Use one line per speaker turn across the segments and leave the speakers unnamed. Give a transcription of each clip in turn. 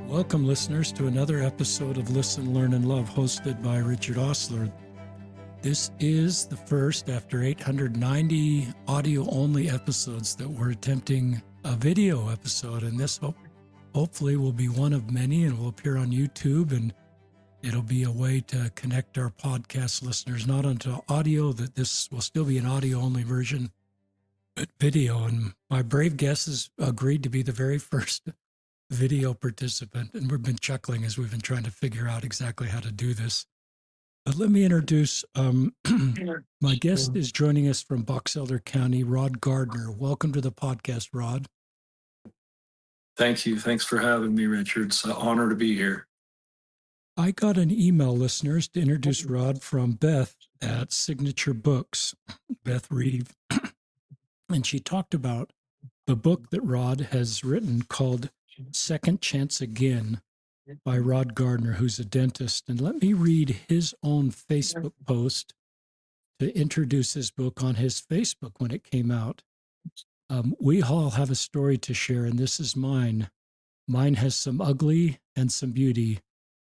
Welcome, listeners, to another episode of Listen, Learn, and Love, hosted by Richard Osler. This is the first, after 890 audio-only episodes, that we're attempting a video episode, and this hopefully will be one of many, and will appear on YouTube, and it'll be a way to connect our podcast listeners not onto audio, that this will still be an audio-only version, but video. And my brave guest has agreed to be the very first video participant, and we've been chuckling as we've been trying to figure out exactly how to do this. But let me introduce my guest is joining us from Box Elder County, Rod Gardner. Welcome to the podcast, Rod.
Thank you. Thanks for having me, Richard. It's an honor to be here.
I got an email, listeners, to introduce Rod from Beth at Signature Books, Beth Reeve, and she talked about the book that Rod has written called Second Chance Again by Rod Gardner, who's a dentist. And let me read his own Facebook post to introduce his book on his Facebook when it came out. We all have a story to share, and this is mine. Mine has some ugly and some beauty.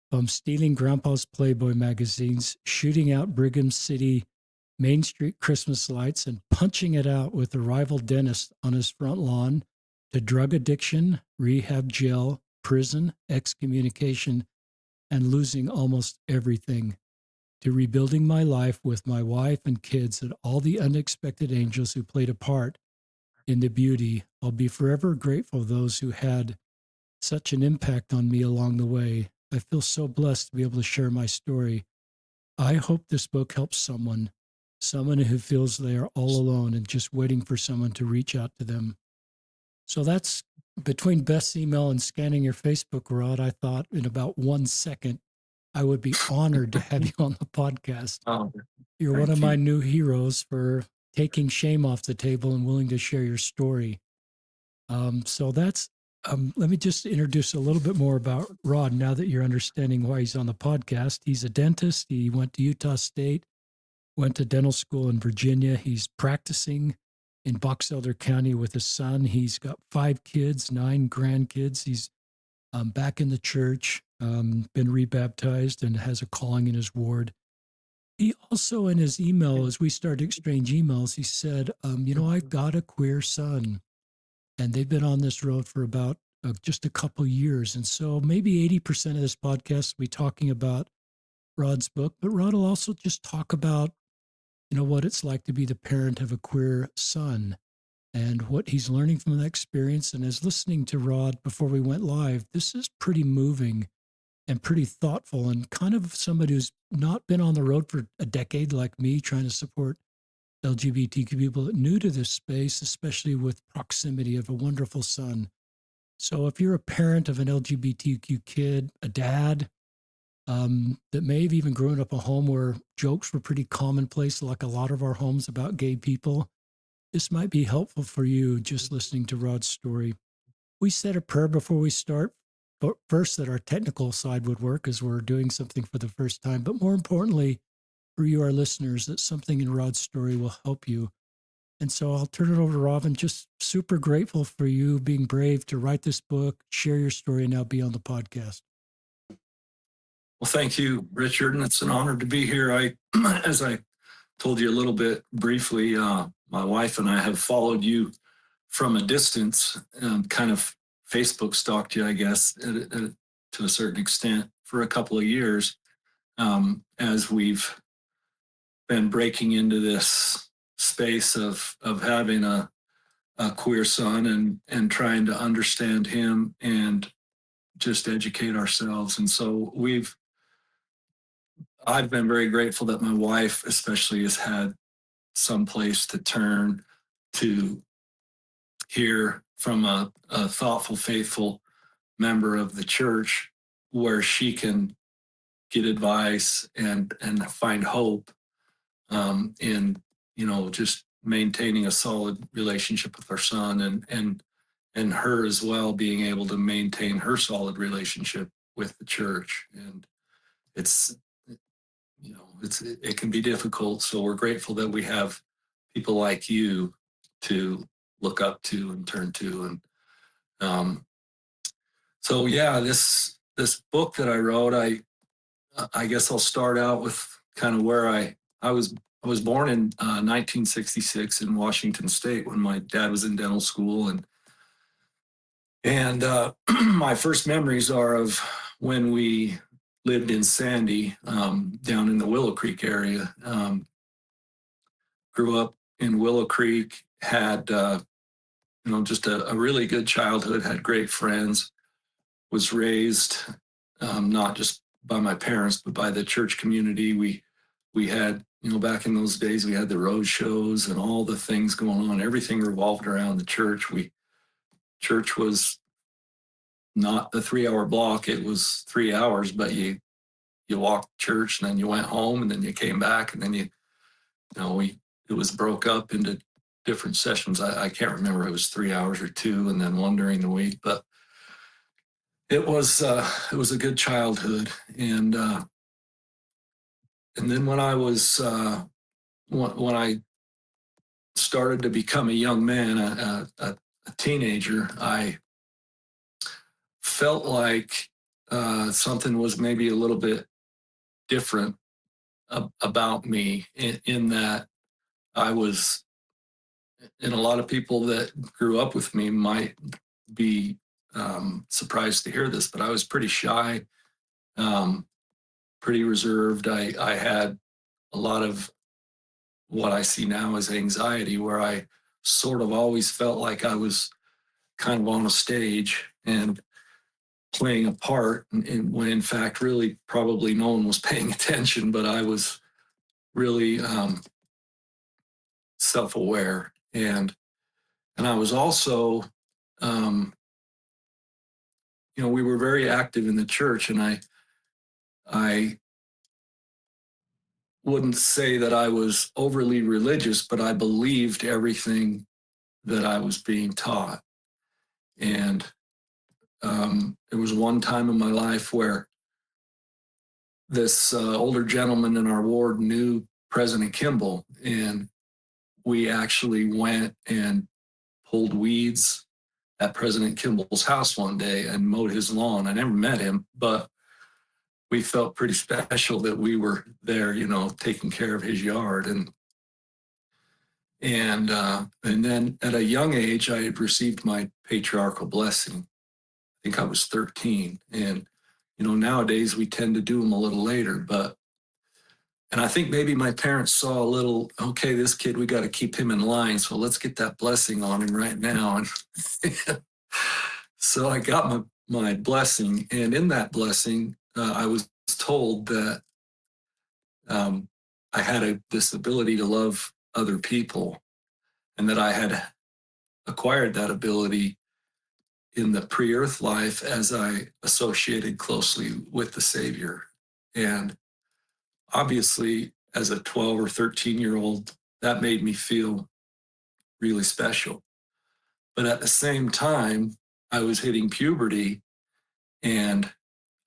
From stealing Grandpa's Playboy magazines, shooting out Brigham City Main Street Christmas lights, and punching it out with a rival dentist on his front lawn, to drug addiction, rehab jail, prison, excommunication, and losing almost everything, to rebuilding my life with my wife and kids and all the unexpected angels who played a part in the beauty. I'll be forever grateful to those who had such an impact on me along the way. I feel so blessed to be able to share my story. I hope this book helps someone who feels they are all alone and just waiting for someone to reach out to them. So that's between Beth's email and scanning your Facebook, Rod. I thought in about 1 second, I would be honored to have you on the podcast. You're one of my new heroes for taking shame off the table and willing to share your story. So that's, let me just introduce a little bit more about Rod now that you're understanding why he's on the podcast. He's a dentist. He went to Utah State, went to dental school in Virginia. He's practicing in Box Elder County with his son. He's got 5 kids, 9 grandkids. He's back in the church, been rebaptized, and has a calling in his ward. He also, in his email, as we started to exchange emails, he said, I've got a queer son, and they've been on this road for about just a couple years. And so maybe 80% of this podcast will be talking about Rod's book, but Rod will also just talk about what it's like to be the parent of a queer son and what he's learning from that experience. And as listening to Rod before we went live, this is pretty moving and pretty thoughtful, and kind of somebody who's not been on the road for a decade like me, trying to support LGBTQ people, new to this space, especially with proximity of a wonderful son. So if you're a parent of an LGBTQ kid, a dad, that may have even grown up a home where jokes were pretty commonplace, like a lot of our homes about gay people, this might be helpful for you just listening to Rod's story. We said a prayer before we start, but first that our technical side would work as we're doing something for the first time, but more importantly, for you, our listeners, that something in Rod's story will help you. And so I'll turn it over to Rob, and just super grateful for you being brave to write this book, share your story, and now be on the podcast.
Well, thank you, Richard, and it's an honor to be here. As I told you a little bit briefly, my wife and I have followed you from a distance, kind of Facebook stalked you, I guess, to a certain extent for a couple of years, as we've been breaking into this space of having a queer son and trying to understand him and just educate ourselves. And so I've been very grateful that my wife especially has had some place to turn to hear from a thoughtful, faithful member of the church, where she can get advice and find hope in just maintaining a solid relationship with our son, and her as well being able to maintain her solid relationship with the church. And it can be difficult. So we're grateful that we have people like you to look up to and turn to. And So yeah, this book that I wrote, I guess I'll start out with kind of where I was. I was born in 1966 in Washington State when my dad was in dental school, and my first memories are of when we lived in Sandy, down in the Willow Creek area. Grew up in Willow Creek, had just a really good childhood, had great friends, was raised not just by my parents, but by the church community. We had, back in those days, we had the road shows and all the things going on. Everything revolved around the church. Church was not the 3 hour block. It was 3 hours, but you walked to church and then you went home and then you came back and then it was broke up into different sessions. I can't remember if it was 3 hours or two, and then one during the week, but it was a good childhood. And then when I was when I started to become a young man, a teenager, I felt like something was maybe a little bit different about me, in that I was, and a lot of people that grew up with me might be surprised to hear this, but I was pretty shy, um, pretty reserved. I had a lot of what I see now as anxiety, where I sort of always felt like I was kind of on a stage and playing a part, when in fact, really, probably no one was paying attention, but I was really self-aware, and I was also, um, we were very active in the church, and I wouldn't say that I was overly religious, but I believed everything that I was being taught. And there was one time in my life where this older gentleman in our ward knew President Kimball, and we actually went and pulled weeds at President Kimball's house one day and mowed his lawn. I never met him, but we felt pretty special that we were there, taking care of his yard. And then at a young age, I had received my patriarchal blessing. I think I was 13, and nowadays we tend to do them a little later, and I think maybe my parents saw a little, okay, this kid, we got to keep him in line, so let's get that blessing on him right now. And so I got my blessing, and in that blessing, I was told that I had this ability to love other people, and that I had acquired that ability in the pre-earth life as I associated closely with the Savior. And obviously, as a 12 or 13-year-old, that made me feel really special. But at the same time, I was hitting puberty, and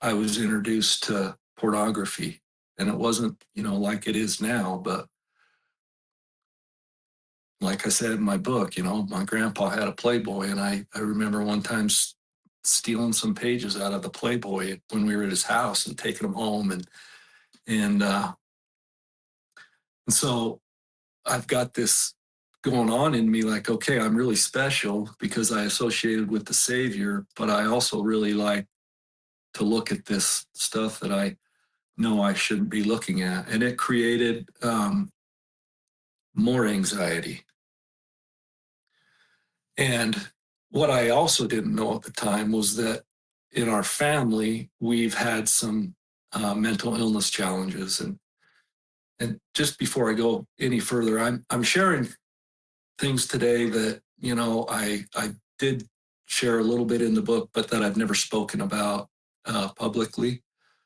I was introduced to pornography. And it wasn't, like it is now, but like I said in my book, my grandpa had a Playboy, and I remember one time stealing some pages out of the Playboy when we were at his house and taking them home, and so I've got this going on in me, like, okay, I'm really special because I associated with the Savior, but I also really like to look at this stuff that I know I shouldn't be looking at, and it created more anxiety. And what I also didn't know at the time was that in our family, we've had some mental illness challenges. And just before I go any further, I'm sharing things today that, I did share a little bit in the book, but that I've never spoken about publicly.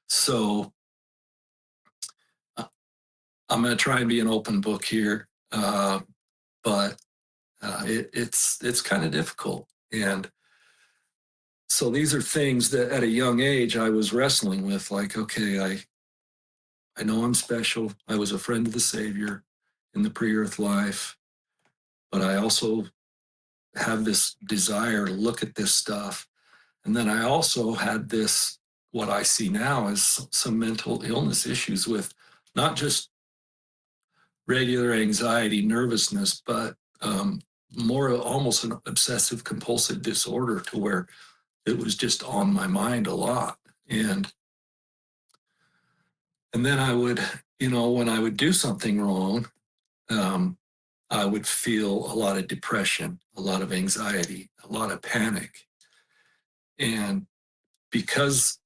So I'm going to try and be an open book here, but it's kind of difficult. And so these are things that at a young age I was wrestling with, like, okay, I know I'm special. I was a friend of the Savior in the pre-earth life, but I also have this desire to look at this stuff. And then I also had this, what I see now as some mental illness issues with not just regular anxiety, nervousness, but more almost an obsessive compulsive disorder to where it was just on my mind a lot. And then I would, when I would do something wrong, um, I would feel a lot of depression, a lot of anxiety, a lot of panic. And because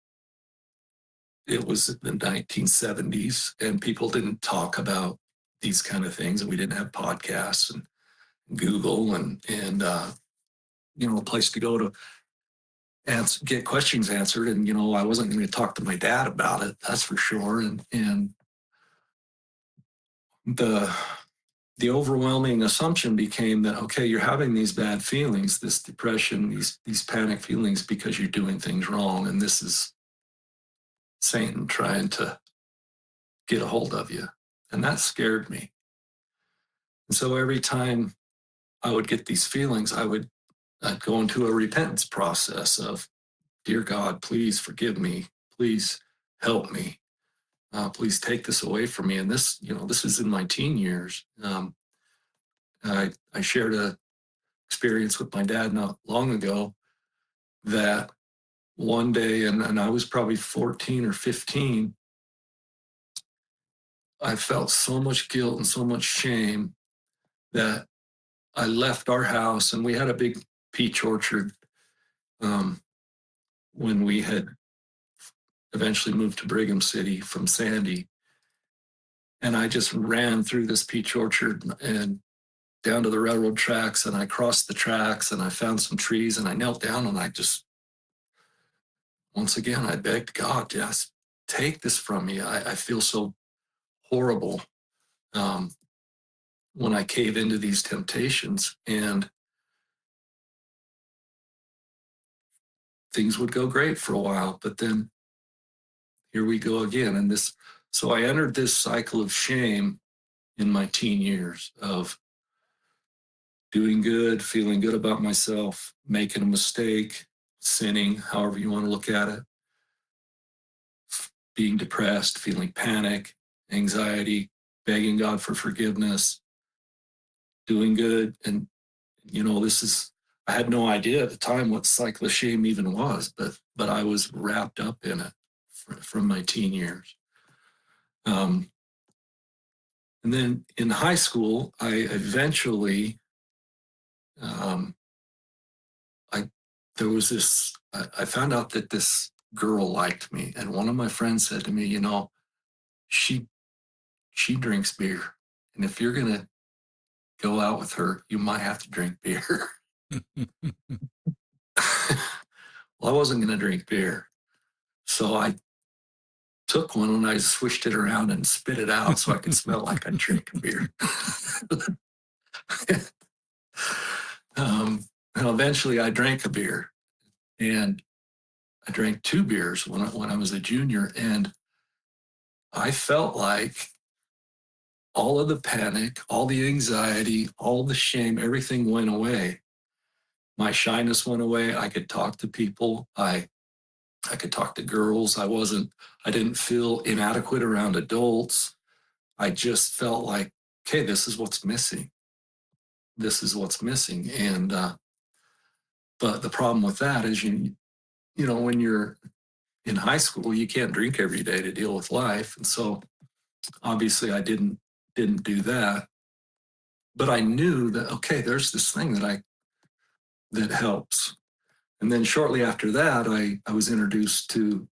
it was the 1970s and people didn't talk about these kind of things, and we didn't have podcasts and Google and a place to go to get questions answered. And I wasn't going to talk to my dad about it, that's for sure. And the overwhelming assumption became that, okay, you're having these bad feelings, this depression, these panic feelings because you're doing things wrong, and this is Satan trying to get a hold of you. And that scared me. And so every time I would get these feelings, I'd go into a repentance process of, dear God, please forgive me, please help me, please take this away from me. And this is in my teen years. I shared a experience with my dad not long ago that one day, and I was probably 14 or 15, I felt so much guilt and so much shame that I left our house, and we had a big peach orchard um, when we had eventually moved to Brigham City from Sandy. And I just ran through this peach orchard and down to the railroad tracks, and I crossed the tracks, and I found some trees, and I knelt down, and I just, once again, I begged God, just take this from me. I feel so horrible um, when I cave into these temptations, and things would go great for a while, but then here we go again. And so I entered this cycle of shame in my teen years of doing good, feeling good about myself, making a mistake, sinning, however you want to look at it, being depressed, feeling panic, anxiety, begging God for forgiveness, doing good. And, I had no idea at the time what cycle of shame even was, but I was wrapped up in it from my teen years. And then in high school, I eventually, I there was this. I found out that this girl liked me, and one of my friends said to me, she she drinks beer, and if you're gonna go out with her, you might have to drink beer. Well, I wasn't gonna drink beer, so I took one and I swished it around and spit it out so I could smell like I drink beer. And eventually I drank a beer, and I drank two beers when I was a junior, and I felt like all of the panic, all the anxiety, all the shame, everything went away. My shyness went away. I could talk to people. I could talk to girls. I didn't feel inadequate around adults. I just felt like, okay, this is what's missing. This is what's missing. And but the problem with that is when you're in high school, you can't drink every day to deal with life. And so obviously I didn't do that. But I knew that, okay, there's this thing that helps. And then shortly after that, I was introduced to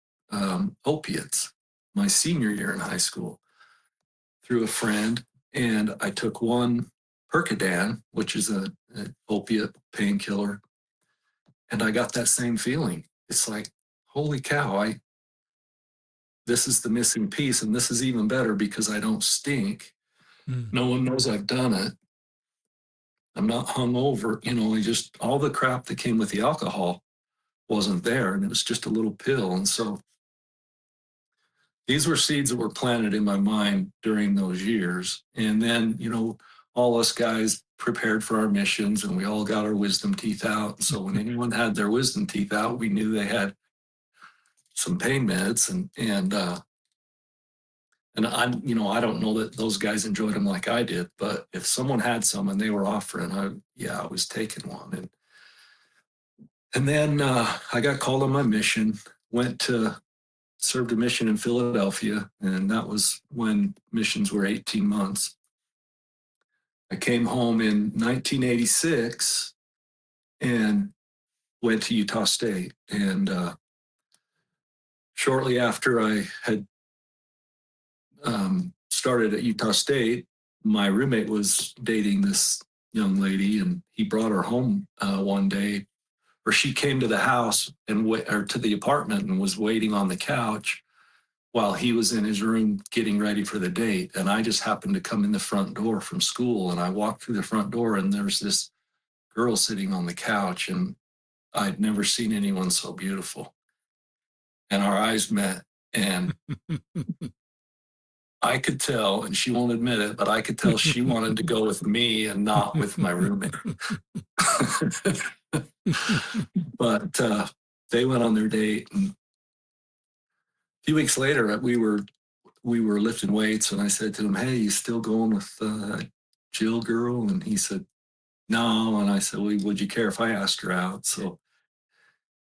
opiates my senior year in high school through a friend. And I took one Percodan, which is an opiate painkiller, and I got that same feeling. It's like, holy cow, this is the missing piece. And this is even better because I don't stink. No one knows I've done it. I'm not hungover. Just all the crap that came with the alcohol wasn't there, and it was just a little pill. And so these were seeds that were planted in my mind during those years. And then, all us guys prepared for our missions, and we all got our wisdom teeth out. So when anyone had their wisdom teeth out, we knew they had some pain meds, and I don't know that those guys enjoyed them like I did, but if someone had some and they were offering, I was taking one. And then I got called on my mission, went to served a mission in Philadelphia, and that was when missions were 18 months. I came home in 1986 and went to Utah State. And shortly after I had started at Utah State, my roommate was dating this young lady, and he brought her home one day, or she came to the house or to the apartment and was waiting on the couch while he was in his room getting ready for the date. And I just happened to come in the front door from school, and I walked through the front door, and there's this girl sitting on the couch, and I'd never seen anyone so beautiful. And our eyes met, and I could tell, and she won't admit it, but I could tell she wanted to go with me and not with my roommate. But they went on their date, and a few weeks later, we were lifting weights, and I said to him, "Hey, you still going with Jill girl?" And he said, "No." And I said, "Well, would you care if I asked her out?" So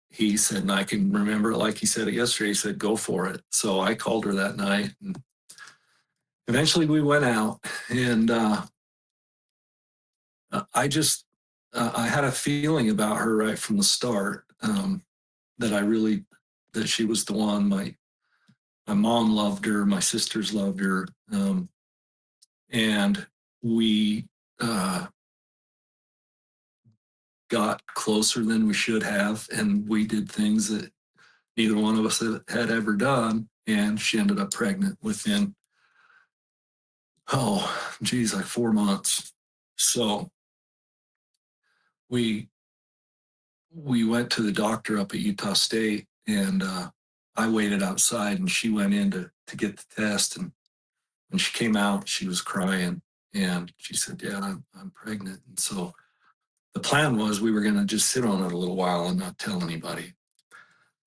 he said, and I can remember it like he said it yesterday. He said, "Go for it." So I called her that night, and eventually we went out, and I had a feeling about her right from the start, that she was the one. My mom loved her, my sisters loved her, and we got closer than we should have, and we did things that neither one of us had ever done. And she ended up pregnant within, like 4 months. So we went to the doctor up at Utah State, and I waited outside, and she went in to get the test. And when she came out, she was crying, and she said, "Yeah, I'm pregnant." And so the plan was we were going to just sit on it a little while and not tell anybody.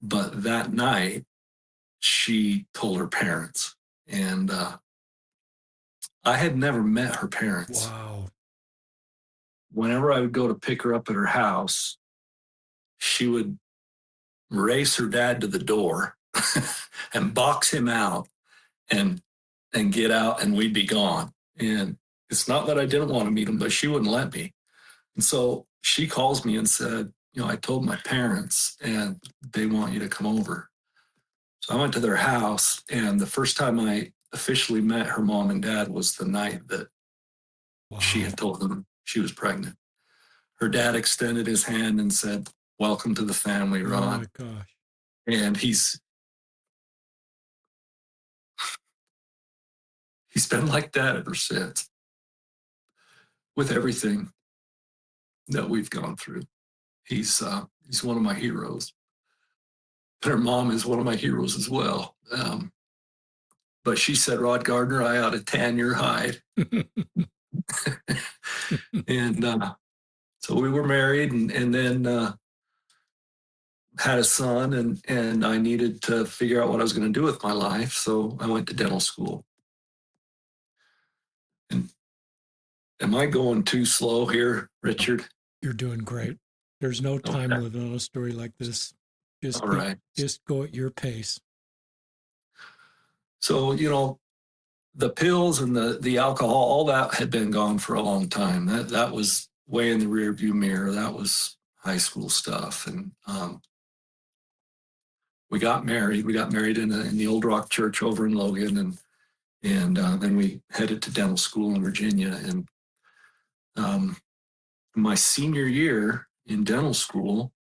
But that night, she told her parents, and I had never met her parents.
Wow.
Whenever I would go to pick her up at her house, she would race her dad to the door and box him out and get out, and we'd be gone. And it's not that I didn't want to meet him, but she wouldn't let me. And so she calls me and said, "I told my parents, and they want you to come over." So I went to their house, and the first time I officially met her mom and dad was the night that she
Wow.
had told them she was pregnant. Her dad extended his hand and said, "Welcome to the family,
Oh
Rod."
my gosh.
And he's been like that ever since, with everything that we've gone through. He's one of my heroes. And her mom is one of my heroes as well. But she said, "Rod Gardner, I ought to tan your hide." And so we were married, and then had a son, and I needed to figure out what I was going to do with my life. So I went to dental school. And am I going too slow here, Richard?
You're doing great. There's no time
Okay.
limit on a story like this.
All right.
Just go at your pace.
So, the pills and the alcohol, all that had been gone for a long time. That was way in the rearview mirror. That was high school stuff. And we got married. We got married in the Old Rock Church over in Logan, and then we headed to dental school in Virginia. And my senior year in dental school,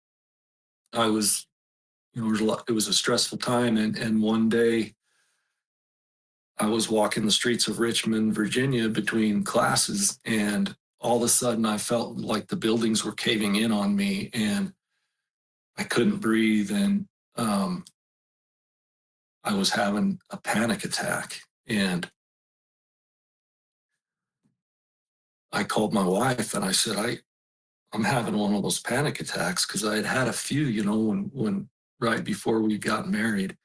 I was, it was a stressful time. And one day I was walking the streets of Richmond, Virginia between classes, and all of a sudden I felt like the buildings were caving in on me, and I couldn't breathe. And I was having a panic attack. And I called my wife and I said, I'm having one of those panic attacks, because I had had a few, when right before we got married.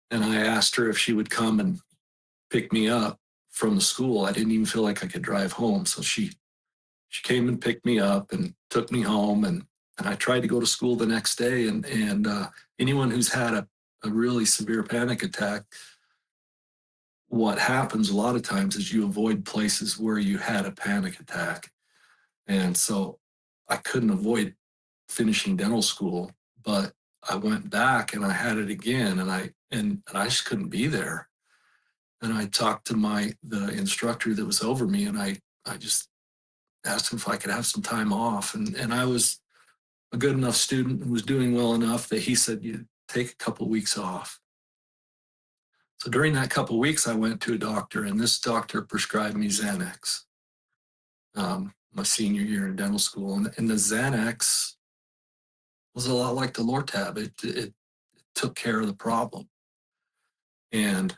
And I asked her if she would come and pick me up from the school. I didn't even feel like I could drive home. So she came and picked me up and took me home, and I tried to go to school the next day. And anyone who's had a really severe panic attack, what happens a lot of times is you avoid places where you had a panic attack. And so I couldn't avoid finishing dental school, but I went back and I had it again, and I just couldn't be there. And I talked to the instructor that was over me, and I just asked him if I could have some time off. And I was a good enough student and was doing well enough that he said, you take a couple of weeks off. So during that couple of weeks, I went to a doctor, and this doctor prescribed me Xanax, my senior year in dental school. And the Xanax was a lot like the Lortab. It took care of the problem. And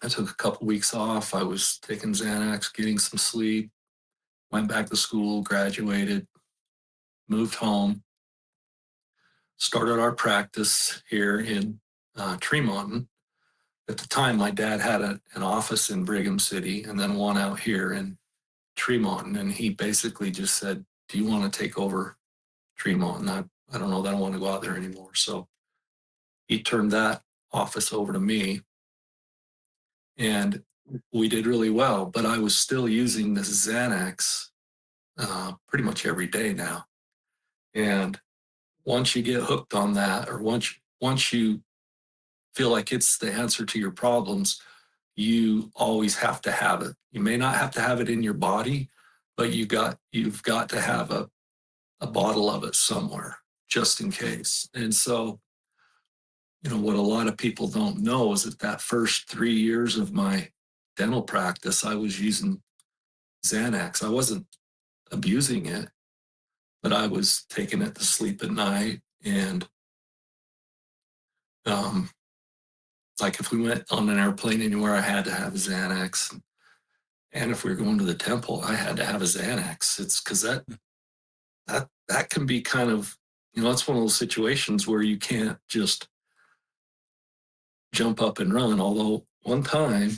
I took a couple of weeks off. I was taking Xanax, getting some sleep, went back to school, graduated, moved home, started our practice here in Tremont. At the time, my dad had an office in Brigham City and then one out here in Tremont. And he basically just said, do you want to take over Tremont? And I don't know that I want to go out there anymore. So he turned that office over to me, and we did really well. But I was still using this Xanax pretty much every day now. And once you get hooked on that, or once you feel like it's the answer to your problems, you always have to have it. You may not have to have it in your body, but you've got to have a bottle of it somewhere just in case. And so, what a lot of people don't know is that first 3 years of my dental practice, I was using Xanax. I wasn't abusing it, but I was taking it to sleep at night. And like if we went on an airplane anywhere, I had to have Xanax. And if we were going to the temple, I had to have a Xanax. It's because that can be kind of, it's one of those situations where you can't just jump up and run. Although one time,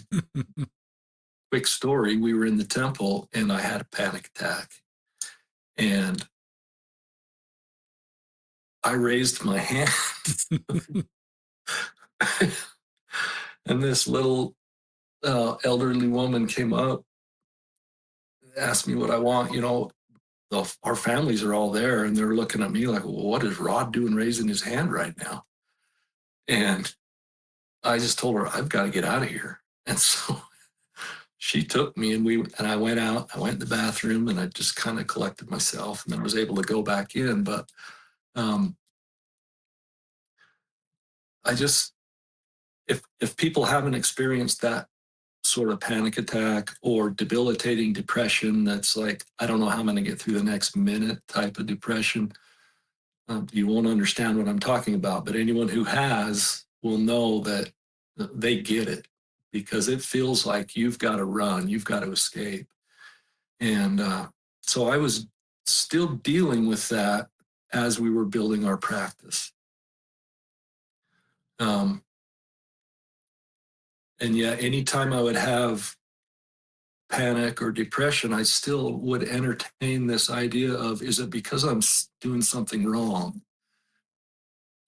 quick story, we were in the temple and I had a panic attack. And I raised my hand. And this little elderly woman came up, asked me what I want. Our families are all there, and they're looking at me like, well, what is Rod doing raising his hand right now? And I just told her, I've got to get out of here. And so she took me, and I went out. I went in the bathroom, and I just kind of collected myself, and then was able to go back in. But I just, if people haven't experienced that sort of panic attack or debilitating depression, that's like, I don't know how I'm going to get through the next minute type of depression, you won't understand what I'm talking about. But anyone who has will know that they get it, because it feels like you've got to run, you've got to escape. And so I was still dealing with that as we were building our practice. And yet, anytime I would have panic or depression, I still would entertain this idea of, is it because I'm doing something wrong?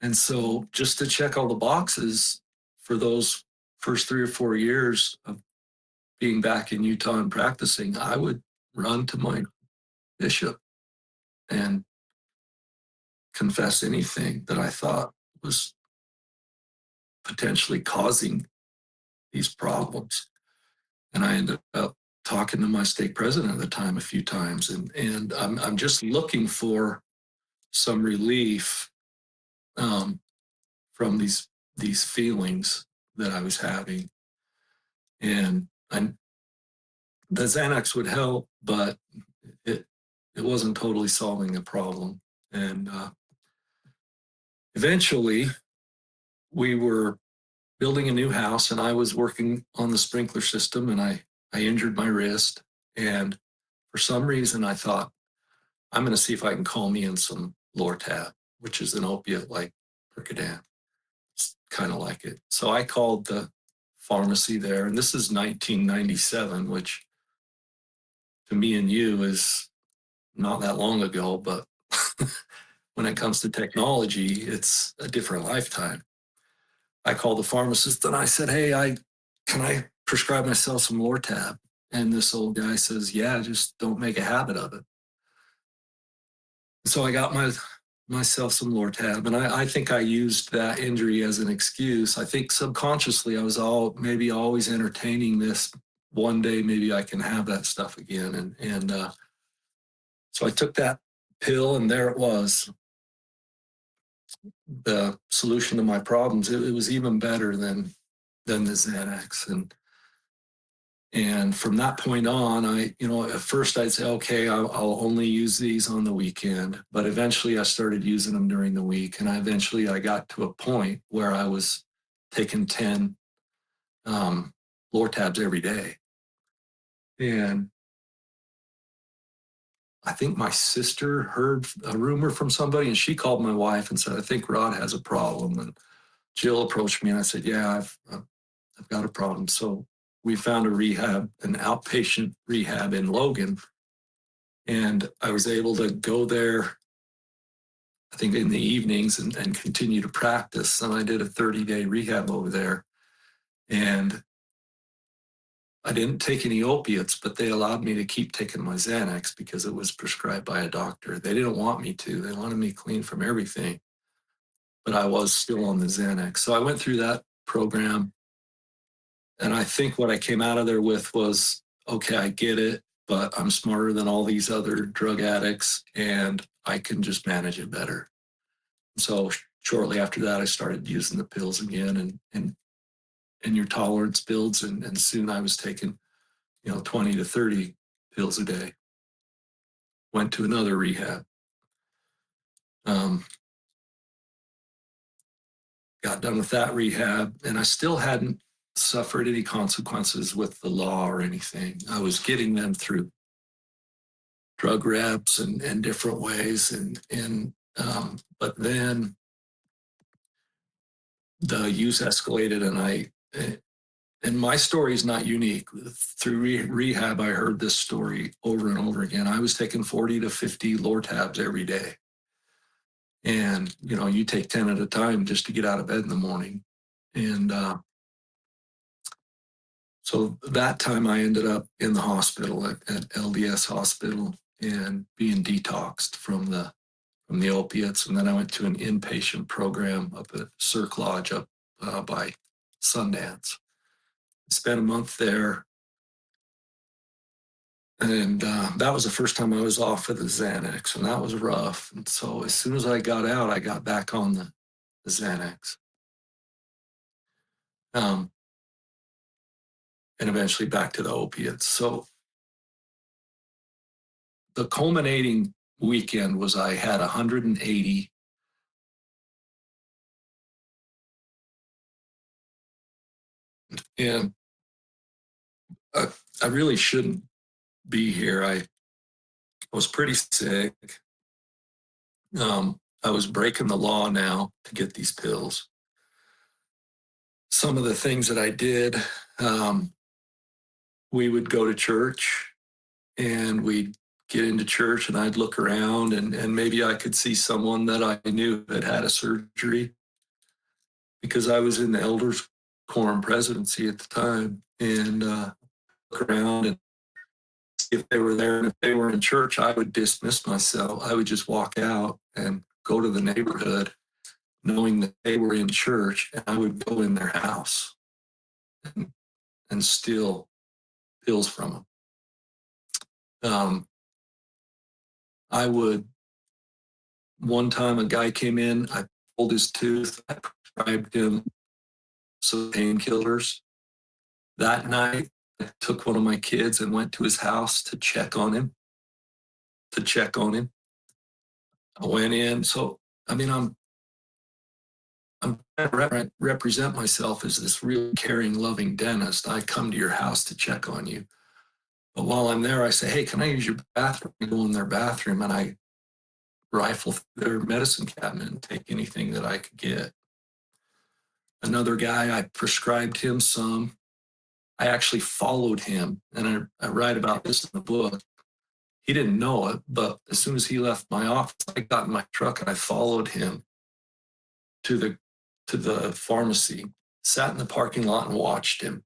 And so, just to check all the boxes for those first 3 or 4 years of being back in Utah and practicing, I would run to my bishop and confess anything that I thought was potentially causing these problems. And I ended up talking to my stake president at the time a few times, and I'm just looking for some relief from these feelings that I was having. And the Xanax would help, but it wasn't totally solving the problem. And eventually, we were building a new house, and I was working on the sprinkler system, and I injured my wrist, and for some reason, I thought, I'm going to see if I can call me in some Lortab, which is an opiate like Percodan. It's kind of like it. So I called the pharmacy there, and this is 1997, which to me and you is not that long ago, but when it comes to technology, it's a different lifetime. I called the pharmacist and I said, hey, can I prescribe myself some Lortab? And this old guy says, yeah, just don't make a habit of it. So I got myself some Lortab, and I think I used that injury as an excuse. I think subconsciously I was maybe always entertaining this. One day maybe I can have that stuff again, and so I took that pill, and there it was, the solution to my problems. It was even better than the Xanax, and from that point on, at first I'd say, okay, I'll only use these on the weekend, but eventually I started using them during the week, and I got to a point where I was taking 10 Lortabs every day, and I think my sister heard a rumor from somebody, and she called my wife and said, I think Rod has a problem. And Jill approached me, and I said, yeah, I've got a problem. So we found a rehab, an outpatient rehab in Logan. And I was able to go there, I think in the evenings, and continue to practice. And I did a 30-day rehab over there. And I didn't take any opiates, but they allowed me to keep taking my Xanax because it was prescribed by a doctor. They didn't want me to. They wanted me clean from everything, but I was still on the Xanax. So I went through that program. And I think what I came out of there with was, okay, I get it, but I'm smarter than all these other drug addicts, and I can just manage it better. So shortly after that, I started using the pills again, and your tolerance builds. And soon I was taking, 20 to 30 pills a day. Went to another rehab. Got done with that rehab, and I still hadn't suffered any consequences with the law or anything. I was getting them through drug reps and different ways, but then the use escalated, and my story is not unique. Through rehab, I heard this story over and over again. I was taking 40 to 50 Lortabs every day. And, you take 10 at a time just to get out of bed in the morning. And so that time I ended up in the hospital at LDS Hospital and being detoxed from the opiates. And then I went to an inpatient program up at Cirque Lodge up by Sundance. Spent a month there. And that was the first time I was off of the Xanax, and that was rough. And so as soon as I got out, I got back on the Xanax. And eventually back to the opiates. So the culminating weekend was I had 180. And I really shouldn't be here. I was pretty sick. I was breaking the law now to get these pills. Some of the things that I did, we would go to church, and we'd get into church, and I'd look around, and maybe I could see someone that I knew had had a surgery, because I was in the elders quorum presidency at the time, and look around and see if they were there. And if they were in church, I would dismiss myself. I would just walk out and go to the neighborhood knowing that they were in church, and I would go in their house and steal pills from them. One time a guy came in, I pulled his tooth, I prescribed him some painkillers. That night, I took one of my kids and went to his house to check on him. I went in. So, I'm trying to represent myself as this real caring, loving dentist. I come to your house to check on you. But while I'm there, I say, hey, can I use your bathroom? I go in their bathroom and I rifle through their medicine cabinet and take anything that I could get. Another guy, I prescribed him some. I actually followed him, and I write about this in the book. He didn't know it, but as soon as he left my office, I got in my truck and I followed him to the pharmacy, sat in the parking lot and watched him.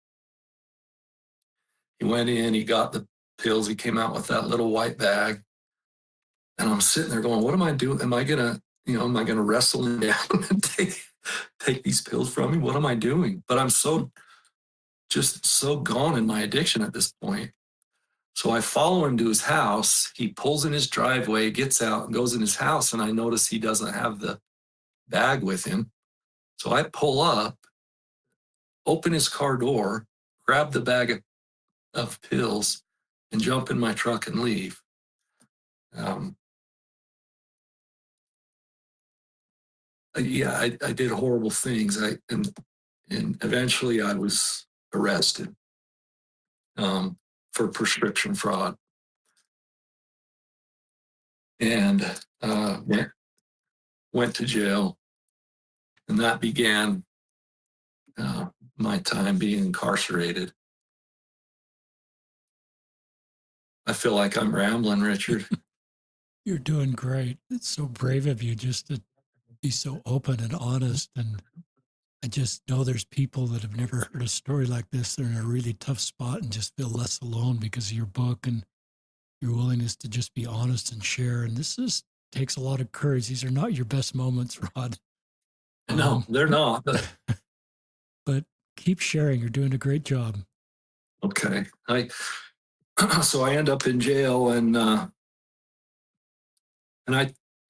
He went in, he got the pills, he came out with that little white bag. And I'm sitting there going, what am I doing? Am I gonna wrestle him down and take these pills from him? What am I doing? But I'm just so gone in my addiction at this point. So I follow him to his house. He pulls in his driveway, gets out, and goes in his house. And I notice he doesn't have the bag with him. So I pull up, open his car door, grab the bag of pills, and jump in my truck and leave. Yeah, I did horrible things. And eventually I was arrested for prescription fraud, and went to jail, and that began my time being incarcerated. I feel like I'm rambling, Richard.
You're doing great. It's so brave of you just to be so open and honest. And I just know there's people that have never heard a story like this. They're in a really tough spot and just feel less alone because of your book and your willingness to just be honest and share. And this is takes a lot of courage. These are not your best moments, Rod.
No, they're not.
But keep sharing. You're doing a great job.
Okay. So I end up in jail, and I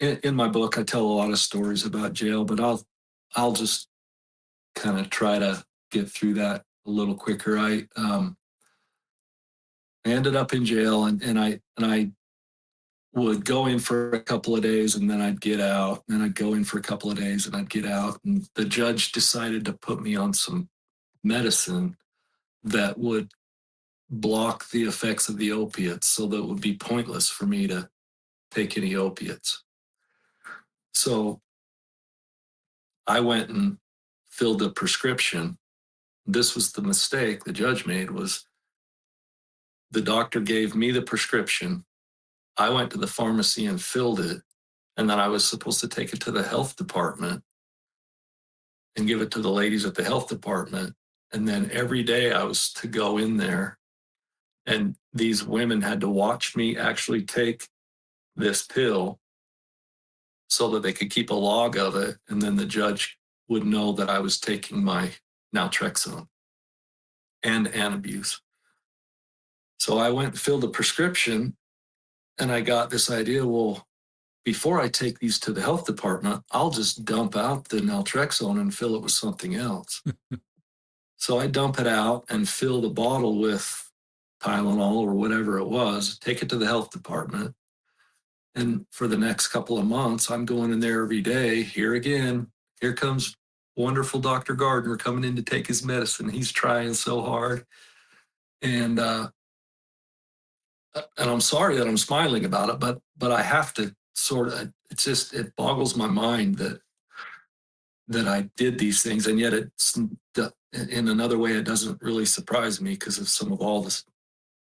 in my book I tell a lot of stories about jail, but I'll just kind of try to get through that a little quicker. I ended up in jail, and I would go in for a couple of days and then I'd get out. And then I'd go in for a couple of days and I'd get out. And the judge decided to put me on some medicine that would block the effects of the opiates, so that it would be pointless for me to take any opiates. So I went and filled a prescription. This was the mistake the judge made. Was the doctor gave me the prescription. I went to the pharmacy and filled it. And then I was supposed to take it to the health department and give it to the ladies at the health department. And then every day I was to go in there, and these women had to watch me actually take this pill so that they could keep a log of it. And then the judge would know that I was taking my naltrexone and Antabuse. So I went and filled a prescription, and I got this idea, well, before I take these to the health department, I'll just dump out the naltrexone and fill it with something else. So I dump it out and fill the bottle with Tylenol or whatever it was, take it to the health department. And for the next couple of months, I'm going in there every day. Here comes wonderful Dr. Gardner coming in to take his medicine. He's trying so hard. And I'm sorry that I'm smiling about it, but I have to it boggles my mind that I did these things. And yet in another way, it doesn't really surprise me because of some of all the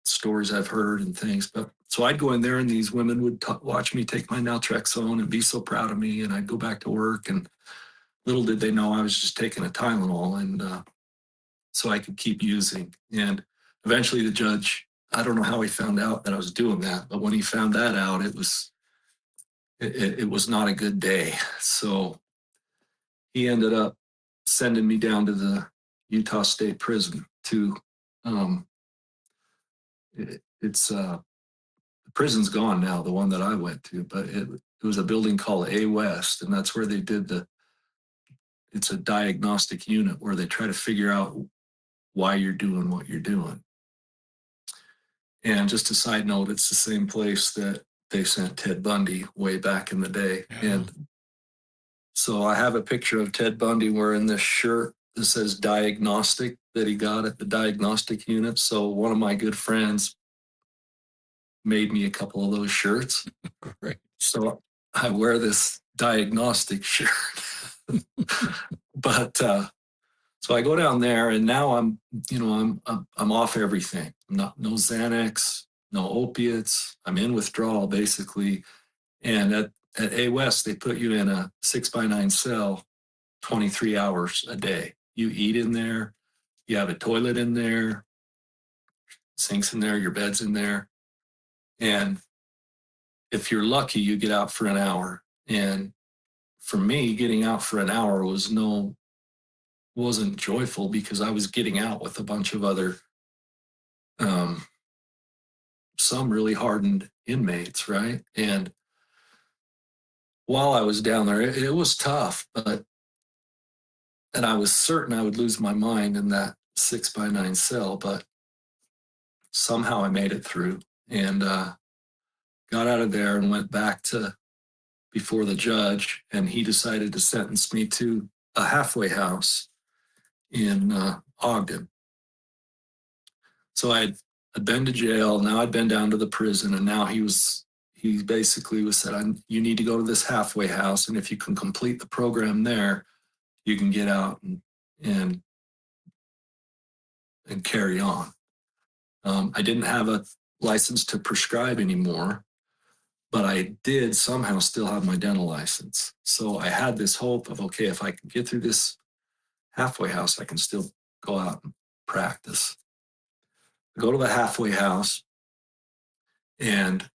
stories I've heard and things. But so I'd go in there, and these women would watch me take my naltrexone and be so proud of me. And I'd go back to work, and little did they know I was just taking a Tylenol, and so I could keep using. And eventually the judge, I don't know how he found out that I was doing that, but when he found that out, it was not a good day. So he ended up sending me down to the Utah State Prison to the prison's gone now, the one that I went to, but it was a building called A West, and that's where they did it's a diagnostic unit where they try to figure out why you're doing what you're doing. And just a side note, it's the same place that they sent Ted Bundy way back in the day. Yeah. And so I have a picture of Ted Bundy wearing this shirt that says diagnostic that he got at the diagnostic unit. So one of my good friends made me a couple of those shirts.
Great.
So I wear this diagnostic shirt. But so I go down there, and now I'm off everything. No Xanax, no opiates. I'm in withdrawal basically. And at A West, they put you in a 6x9 cell 23 hours a day. You eat in there, you have a toilet in there, sinks in there, your bed's in there. And if you're lucky, you get out for an hour. And for me, getting out for an hour wasn't joyful, because I was getting out with a bunch of other, some really hardened inmates, right? And while I was down there, it was tough, and I was certain I would lose my mind in that 6x9 cell, but somehow I made it through, and got out of there and went back to before the judge, and he decided to sentence me to a halfway house in Ogden. So I'd been to jail. Now I'd been down to the prison, and now he basically said, you need to go to this halfway house, and if you can complete the program there, you can get out and carry on. I didn't have a license to prescribe anymore, but I did somehow still have my dental license. So I had this hope of, okay, if I can get through this halfway house, I can still go out and practice. I go to the halfway house, and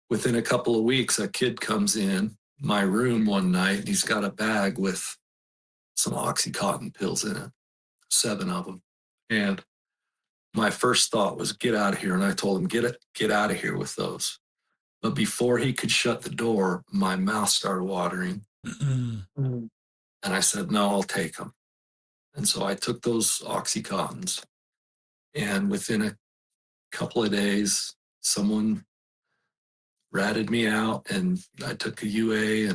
within a couple of weeks, a kid comes in my room one night, and he's got a bag with some Oxycontin pills in it, 7 of them. And my first thought was, get out of here. And I told him, get out of here with those. But before he could shut the door, my mouth started watering. And I said, no, I'll take them. And so I took those Oxycontins. And within a couple of days, someone ratted me out, and I took a UA,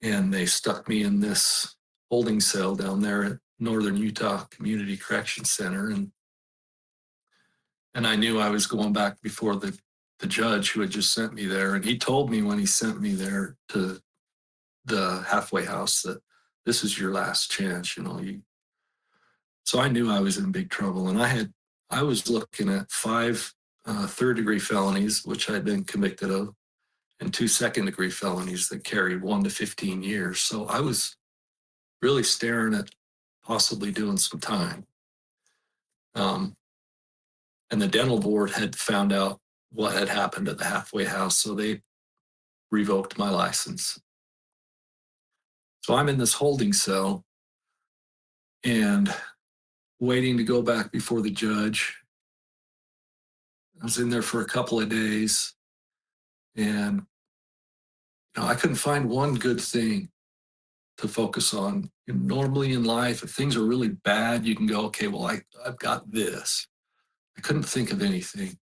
and they stuck me in this holding cell down there at Northern Utah Community Correction Center. And I knew I was going back before the judge who had just sent me there. And he told me when he sent me there to the halfway house that this is your last chance, So I knew I was in big trouble. And I was looking at 5 third-degree felonies, which I'd been convicted of, and 2 second-degree felonies that carried 1 to 15 years. So I was really staring at possibly doing some time. And the dental board had found out what had happened at the halfway house, so they revoked my license. So I'm in this holding cell and waiting to go back before the judge. I was in there for a couple of days, and I couldn't find one good thing to focus on. Normally in life, if things are really bad, you can go, okay, well, I've got this. I couldn't think of anything.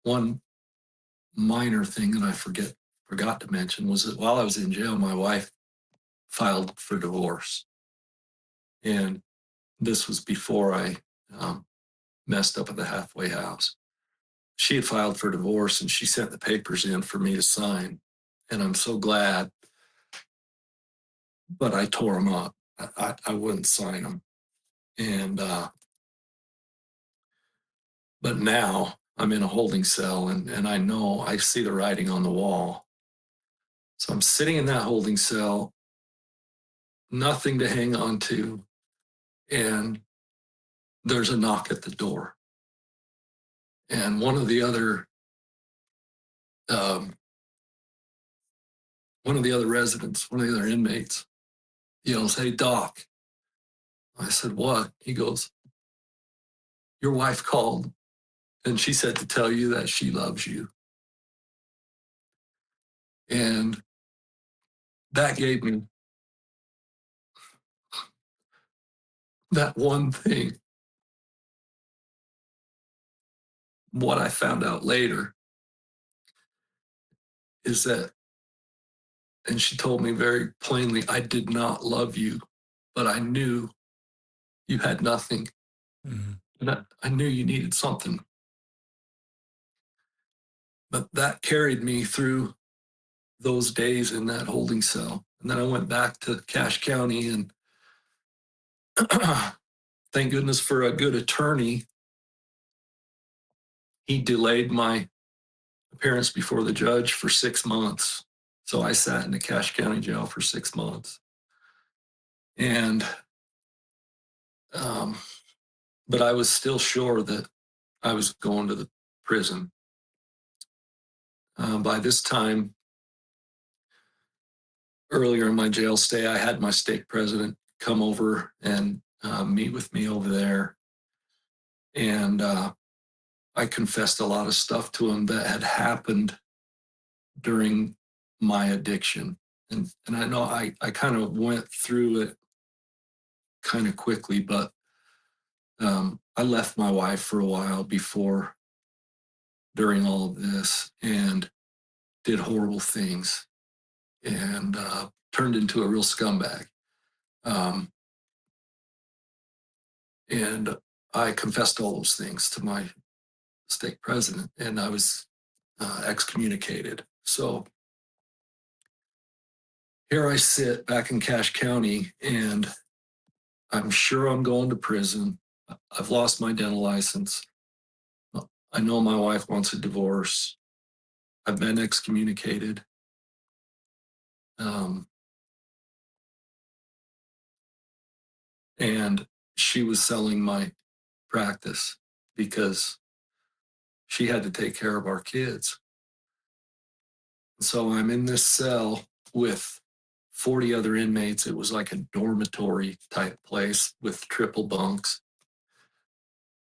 One minor thing that I forgot to mention was that while I was in jail, my wife filed for divorce. And this was before I messed up at the halfway house. She had filed for divorce, and she sent the papers in for me to sign. And I'm so glad, but I tore them up. I wouldn't sign them. And, but now I'm in a holding cell, and I know I see the writing on the wall. So I'm sitting in that holding cell, nothing to hang on to. And there's a knock at the door. And one of the other residents, one of the other inmates, yells, "Hey, Doc." I said, "What?" He goes, "Your wife called, and she said to tell you that she loves you." And that gave me that one thing. What I found out later is that, and she told me very plainly, I did not love you, but I knew you had nothing. And I knew you needed something. But that carried me through those days in that holding cell. And then I went back to Cache County, and thank goodness for a good attorney. He delayed my appearance before the judge for 6 months. So I sat in the Cache County jail for 6 months. And, but I was still sure that I was going to the prison. By this time, earlier in my jail stay, I had my stake president come over and meet with me over there. And I confessed a lot of stuff to him that had happened during my addiction. And I know I kind of went through it kind of quickly, but I left my wife for a while during all of this, and did horrible things, and turned into a real scumbag. Um, and I confessed all those things to my stake president, and I was excommunicated. So here I sit back in Cache County, and I'm sure I'm going to prison. I've lost my dental license. I know my wife wants a divorce. I've been excommunicated. Um, and she was selling my practice because she had to take care of our kids. So I'm in this cell with 40 other inmates. It was like a dormitory type place with triple bunks.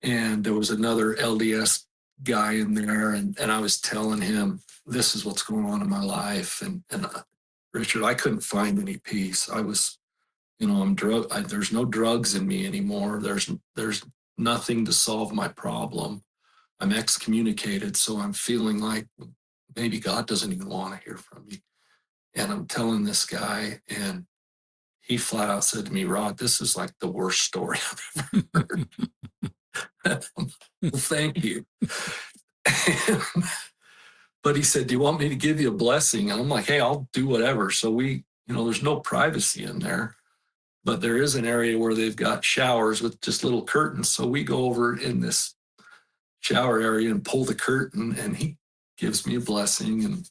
And there was another LDS guy in there, and I was telling him, this is what's going on in my life. And Richard, I couldn't find any peace. I was, I'm there's no drugs in me anymore. There's nothing to solve my problem. I'm excommunicated, so I'm feeling like maybe God doesn't even want to hear from me. And I'm telling this guy, and he flat out said to me, Rod, this is like the worst story I've ever heard. Well, thank you. But he said, do you want me to give you a blessing? And I'm like, hey, I'll do whatever. So there's no privacy in there, but there is an area where they've got showers with just little curtains. So we go over in this shower area and pull the curtain, and he gives me a blessing. And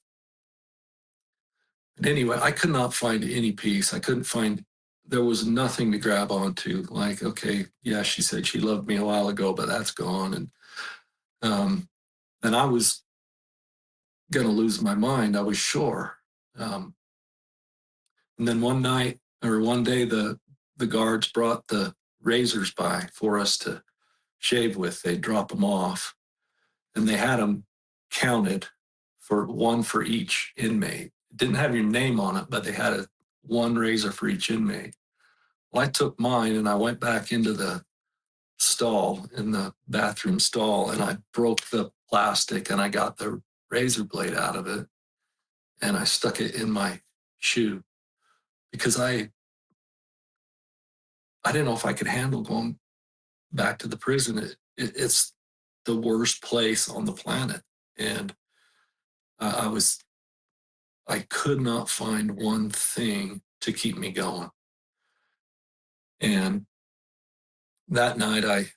anyway, I could not find any peace. There was nothing to grab onto. Like, okay, yeah, she said she loved me a while ago, but that's gone. And I was going to lose my mind. I was sure. And then one day, the guards brought the razors by for us to shave with. They drop them off, and they had them counted for one for each inmate. It didn't have your name on it, but they had one razor for each inmate. Well, I took mine and I went back into the bathroom stall, and I broke the plastic, and I got the razor blade out of it, and I stuck it in my shoe because I didn't know if I could handle going back to the prison. It's the worst place on the planet. And I could not find one thing to keep me going. And that night, of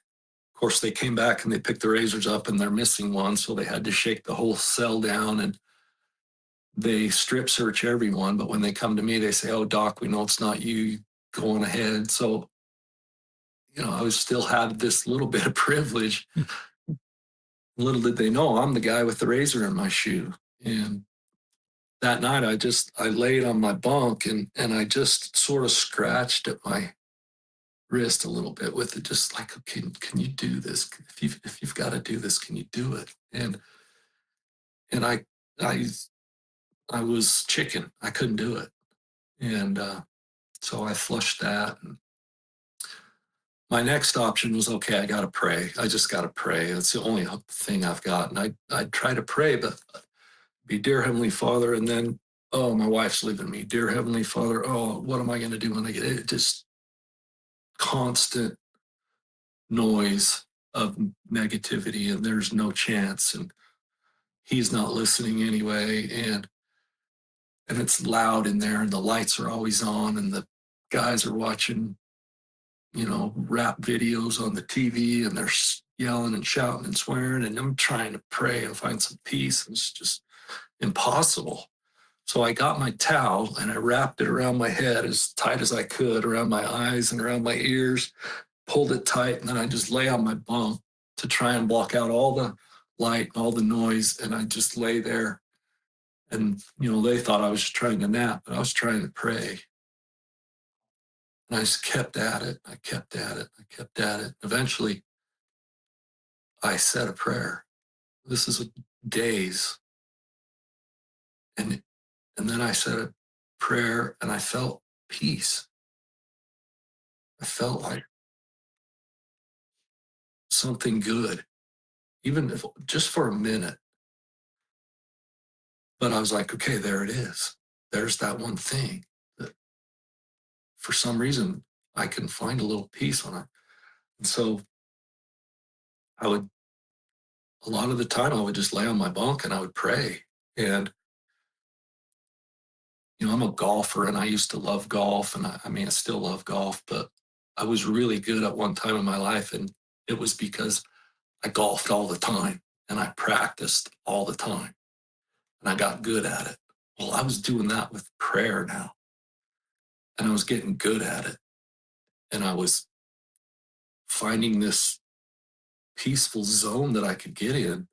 course, they came back and they picked the razors up, and they're missing one. So they had to shake the whole cell down, and they strip search everyone. But when they come to me, they say, oh, doc, we know it's not you. Go on ahead. So, I still had this little bit of privilege. Little did they know I'm the guy with the razor in my shoe. And that night, I laid on my bunk, and I just sort of scratched at my wrist a little bit with it, just like, okay, can you do this? If you've got to do this, can you do it? And I was chicken. I couldn't do it. And so I flushed that. And my next option was, okay, I got to pray. I just got to pray. It's the only thing I've got. And I'd try to pray, but be, dear Heavenly Father. And then, oh, my wife's leaving me. Dear Heavenly Father, oh, what am I going to do when I get it? Just constant noise. of negativity, and there's no chance, and he's not listening anyway, and it's loud in there, and the lights are always on, and the guys are watching, rap videos on the TV, and they're yelling and shouting and swearing, and I'm trying to pray and find some peace, and it's just impossible. So I got my towel and I wrapped it around my head as tight as I could, around my eyes and around my ears, pulled it tight, and then I just lay on my bunk to try and block out all the light, all the noise, and I just lay there. And they thought I was just trying to nap, but I was trying to pray. And I just kept at it. I kept at it. I kept at it. Eventually, I said a prayer. This is days. And then I said a prayer, and I felt peace. I felt like something good, even if just for a minute. But I was like, okay, there it is. There's that one thing that for some reason I can find a little peace on it. And so I would, a lot of the time, I would just lay on my bunk and I would pray. And, I'm a golfer and I used to love golf. And I still love golf, but I was really good at one time in my life. And it was because I golfed all the time and I practiced all the time and I got good at it. Well, I was doing that with prayer now, and I was getting good at it. And I was finding this peaceful zone that I could get in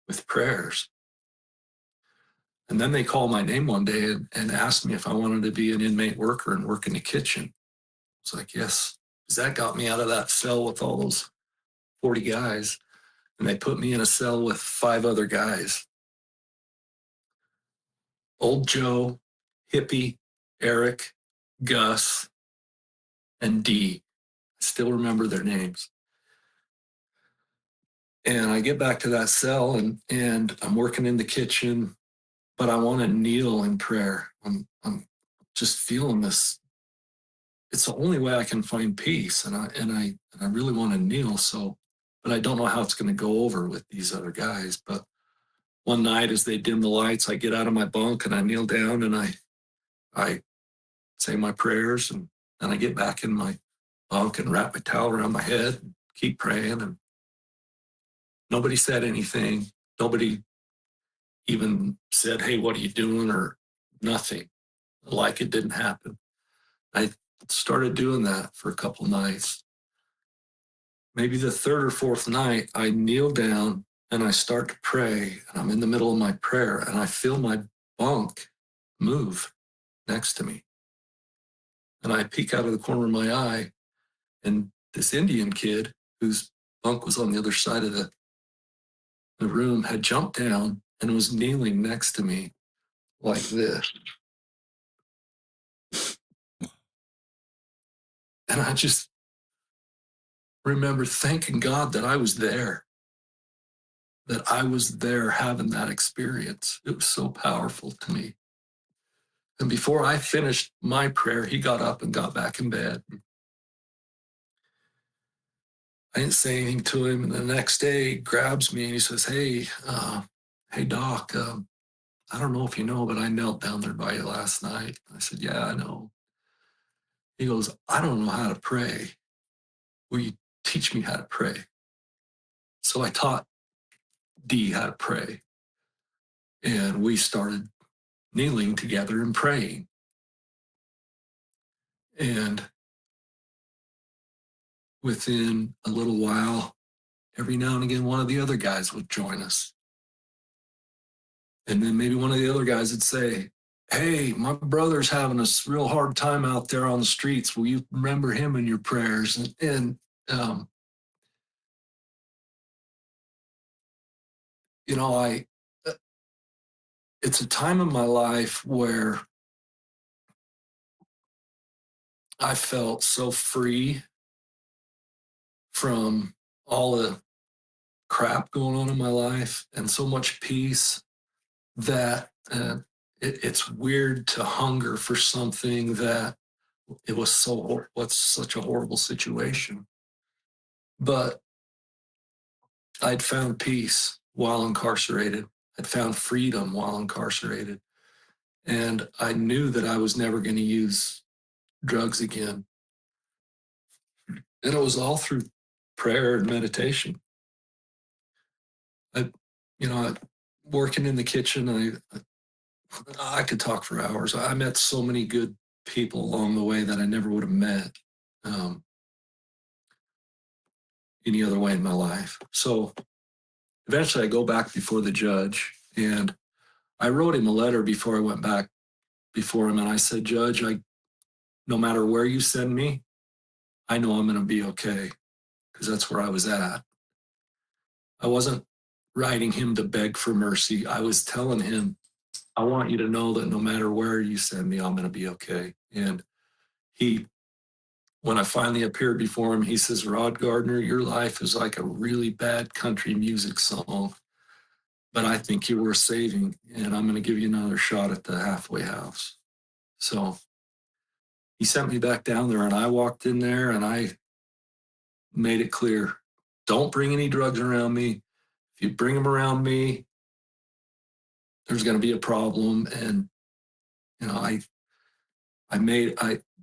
with prayers. And then they called my name one day and asked me if I wanted to be an inmate worker and work in the kitchen. I was like, yes, because that got me out of that cell with all those 40 guys. And they put me in a cell with 5 other guys. Old Joe, Hippie, Eric, Gus, and D. I still remember their names. And I get back to that cell and I'm working in the kitchen, but I want to kneel in prayer. I'm just feeling this. It's the only way I can find peace, and I really want to kneel. So, but I don't know how it's going to go over with these other guys. But one night, as they dim the lights, I get out of my bunk and I kneel down and I say my prayers, and then I get back in my bunk and wrap my towel around my head and keep praying. And nobody said anything. Nobody even said, "Hey, what are you doing?" or nothing. Like it didn't happen. I started doing that for a couple nights. Maybe the third or fourth night, I kneel down and I start to pray, and I'm in the middle of my prayer, and I feel my bunk move next to me. And I peek out of the corner of my eye, and this Indian kid whose bunk was on the other side of the room had jumped down and was kneeling next to me like this. And I just remember thanking God that I was there, that I was there having that experience. It was so powerful to me. And before I finished my prayer, he got up and got back in bed. I didn't say anything to him. And the next day, he grabs me and he says, hey, Doc, I don't know if you know, but I knelt down there by you last night. I said, yeah, I know. He goes, I don't know how to pray. Will you teach me how to pray? So I taught D how to pray. And we started kneeling together and praying. And within a little while, every now and again, one of the other guys would join us. And then maybe one of the other guys would say, hey, my brother's having a real hard time out there on the streets. Will you remember him in your prayers? And it's a time in my life where I felt so free from all the crap going on in my life and so much peace that it's weird to hunger for something that it was what's such a horrible situation. But I'd found peace while incarcerated. I'd found freedom while incarcerated. And I knew that I was never going to use drugs again. And it was all through prayer and meditation. I, working in the kitchen, I could talk for hours. I met so many good people along the way that I never would have met um, any other way in my life. So eventually I go back before the judge, and I wrote him a letter before I went back before him. And I said, Judge, no matter where you send me, I know I'm going to be okay, because that's where I was at. I wasn't writing him to beg for mercy. I was telling him, I want you to know that no matter where you send me, I'm going to be okay. And when I finally appeared before him, he says, Rod Gardner, your life is like a really bad country music song, but I think you're worth saving, and I'm going to give you another shot at the halfway house. So he sent me back down there, and I walked in there and I made it clear, don't bring any drugs around me. If you bring them around me, there's going to be a problem. And,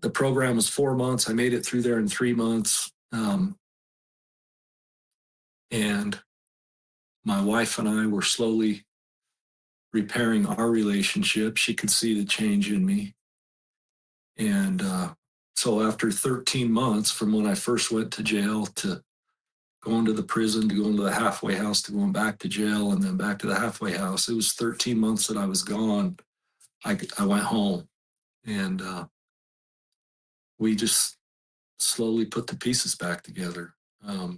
the program was 4 months. I made it through there in 3 months. And my wife and I were slowly repairing our relationship. She could see the change in me. And so after 13 months from when I first went to jail to going to the prison, to going to the halfway house, to going back to jail, and then back to the halfway house, it was 13 months that I was gone. I went home, and we just slowly put the pieces back together. At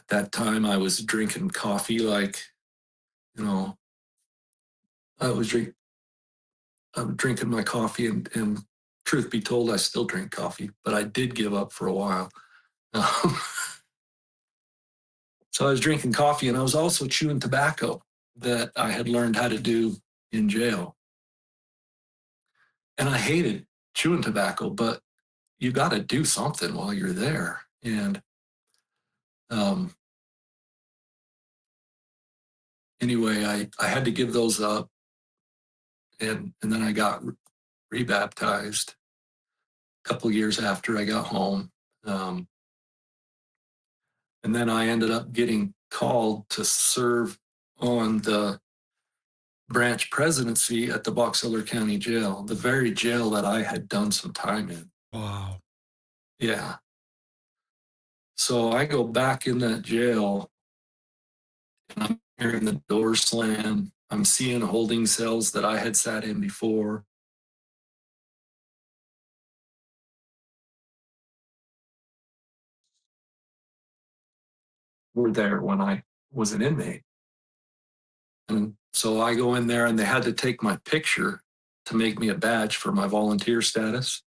that time, I was drinking coffee like, I was drinking my coffee, and truth be told, I still drink coffee, but I did give up for a while. So I was drinking coffee, and I was also chewing tobacco that I had learned how to do in jail. And I hated chewing tobacco, but you got to do something while you're there. And anyway, I had to give those up. And then I got rebaptized a couple of years after I got home. And then I ended up getting called to serve on the branch presidency at the Box Elder County Jail, the very jail that I had done some time in.
Wow.
Yeah. So I go back in that jail, and I'm hearing the door slam. I'm seeing holding cells that I had sat in before. Were there when I was an inmate. And so I go in there, and they had to take my picture to make me a badge for my volunteer status.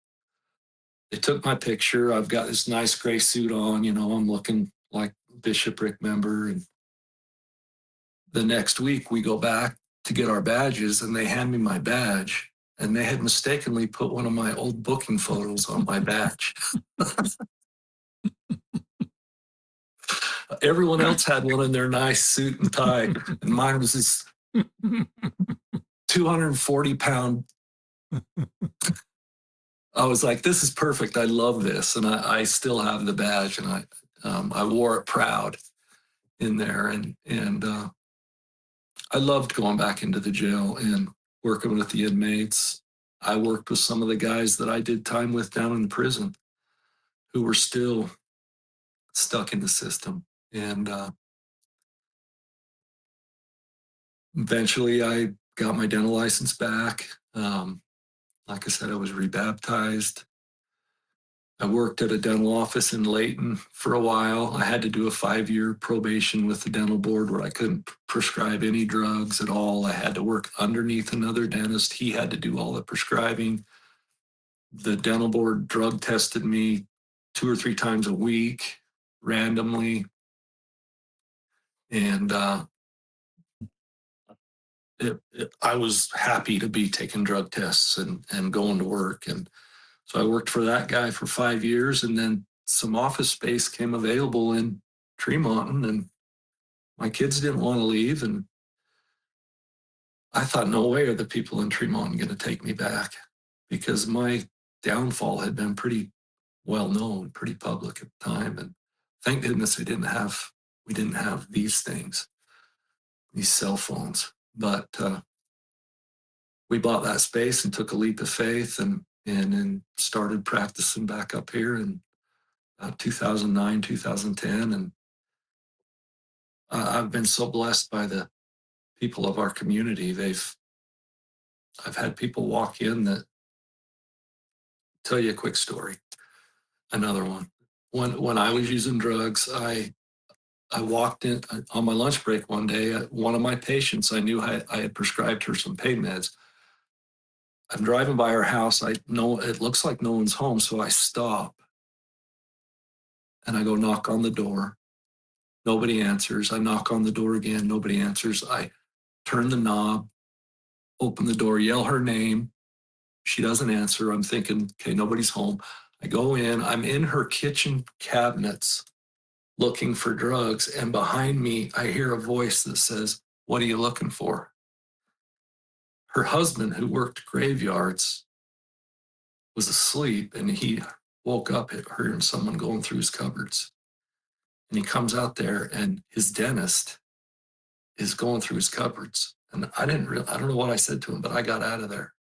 They took my picture. I've got this nice gray suit on, I'm looking like bishopric member. And the next week we go back to get our badges, and they hand me my badge, and they had mistakenly put one of my old booking photos on my badge. Everyone else had one in their nice suit and tie, and mine was this 240-pound. I was like, this is perfect. I love this. And I still have the badge, and I wore it proud in there. And I loved going back into the jail and working with the inmates. I worked with some of the guys that I did time with down in the prison who were still stuck in the system. And eventually I got my dental license back. Like I said, I was rebaptized. I worked at a dental office in Layton for a while. I had to do a 5-year probation with the dental board where I couldn't prescribe any drugs at all. I had to work underneath another dentist. He had to do all the prescribing. The dental board drug tested me 2 or 3 times a week randomly. And I was happy to be taking drug tests and going to work. And so I worked for that guy for 5 years. And then some office space came available in Tremont, and my kids didn't want to leave. And I thought, no way are the people in Tremont going to take me back, because my downfall had been pretty well known, pretty public at the time. And thank goodness we didn't have these things, these cell phones. But we bought that space and took a leap of faith, and started practicing back up here in 2009, 2010. And I've been so blessed by the people of our community. I've had people walk in that tell you a quick story. Another one. When I was using drugs, I walked in on my lunch break one day. One of my patients, I knew I had prescribed her some pain meds. I'm driving by her house. I know it looks like no one's home, so I stop and I go knock on the door. Nobody answers. I knock on the door again. Nobody answers. I turn the knob, open the door, yell her name. She doesn't answer. I'm thinking, okay, nobody's home. I go in. I'm in her kitchen cabinets looking for drugs. And behind me, I hear a voice that says, "What are you looking for?" Her husband, who worked graveyards, was asleep, and he woke up hearing someone going through his cupboards. And he comes out there, and his dentist is going through his cupboards. And I don't know what I said to him, but I got out of there.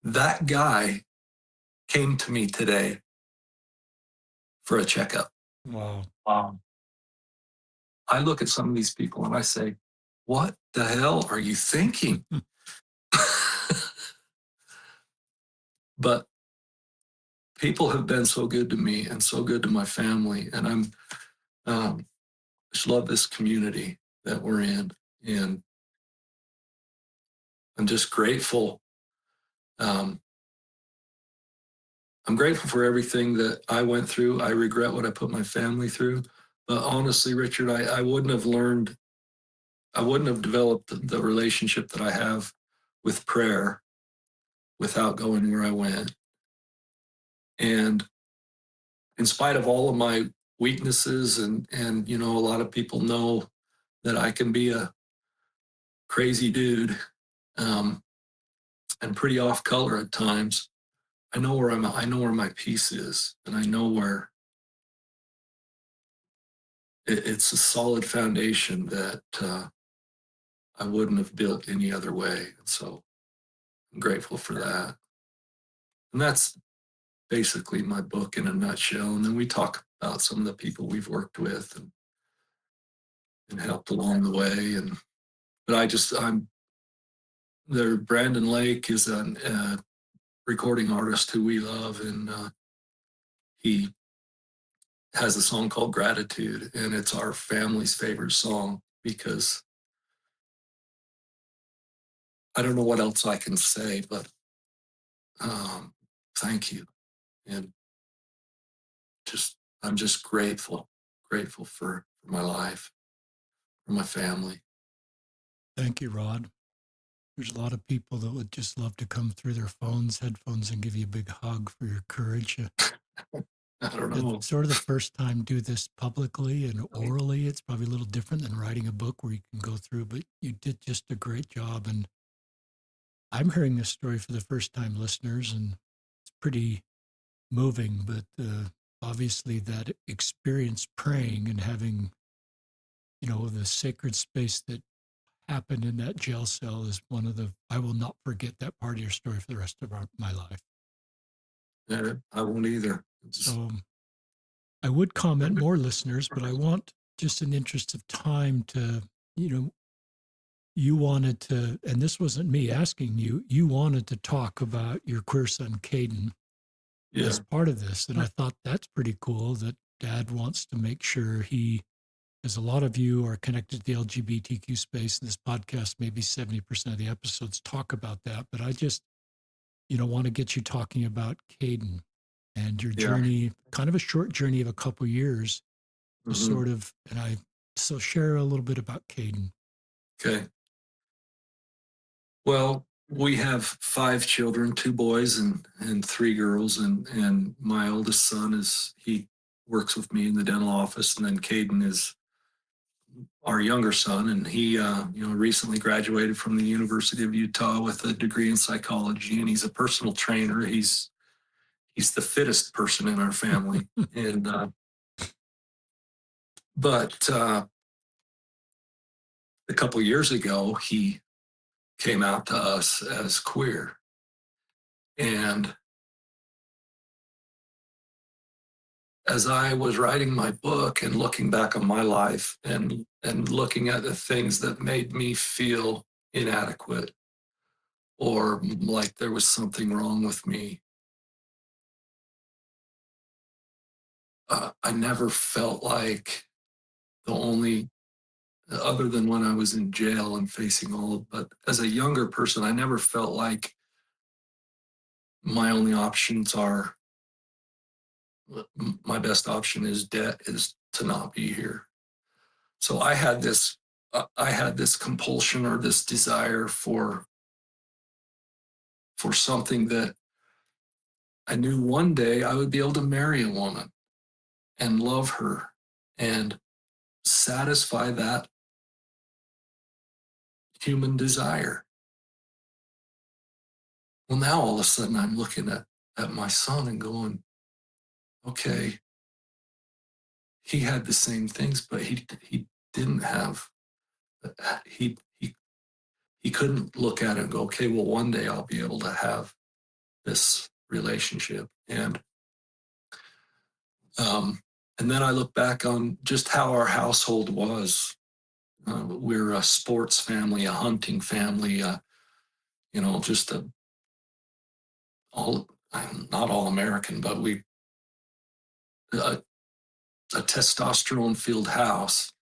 That guy came to me today for a checkup.
Wow.
I look at some of these people and I say, what the hell are you thinking? But people have been so good to me and so good to my family. And just love this community that we're in. And I'm just grateful. I'm grateful for everything that I went through. I regret what I put my family through. But honestly, Richard, I wouldn't have developed the relationship that I have with prayer without going where I went. And in spite of all of my weaknesses, and a lot of people know that I can be a crazy dude, and pretty off color at times. I know where my peace is, and I know where it's a solid foundation that I wouldn't have built any other way. And so I'm grateful for that. And that's basically my book in a nutshell. And then we talk about some of the people we've worked with and helped along the way. But I'm there. Brandon Lake is a recording artist who we love, and he has a song called Gratitude, and it's our family's favorite song because I don't know what else I can say, but thank you. And I'm just grateful for my life, for my family.
Thank you, Rod. There's a lot of people that would just love to come through their headphones, and give you a big hug for your courage.
I don't know.
It's sort of the first time do this publicly and orally. It's probably a little different than writing a book where you can go through, but you did just a great job. And I'm hearing this story for the first time, listeners, and it's pretty moving. But obviously, that experience praying and having, the sacred space that happened in that jail cell is I will not forget that part of your story for the rest of my life.
Yeah, I won't either.
So I would comment more, listeners, but I want, just in the interest of time, to, you wanted to, and this wasn't me asking you, you wanted to talk about your queer son, Kaden,
Yeah,
as part of this. And I thought that's pretty cool that Dad wants to make sure because a lot of you are connected to the LGBTQ space, and this podcast, maybe 70% of the episodes talk about that. But I just, want to get you talking about Kaden and your journey, kind of a short journey of a couple years, to sort of, so share a little bit about Kaden.
Okay. Well, we have 5 children, 2 boys and 3 girls, and my oldest son is he works with me in the dental office, and then Kaden is our younger son, and he recently graduated from the University of Utah with a degree in psychology, and he's a personal trainer. He's the fittest person in our family, and but a couple of years ago he came out to us as queer, and as I was writing my book and looking back on my life and looking at the things that made me feel inadequate or like there was something wrong with me, I never felt like the only, other than when I was in jail and facing all, but as a younger person, I never felt like my only options are, my best option is debt, is to not be here. So I had this compulsion or this desire for something that I knew one day I would be able to marry a woman and love her and satisfy that human desire. Well, now all of a sudden I'm looking at my son and going, okay, he had the same things, but he didn't have, he couldn't look at it and go, okay, well, one day I'll be able to have this relationship. Um, and then I look back on just how our household was. We're a sports family, a hunting family, just all, not all American, but a, a testosterone filled house.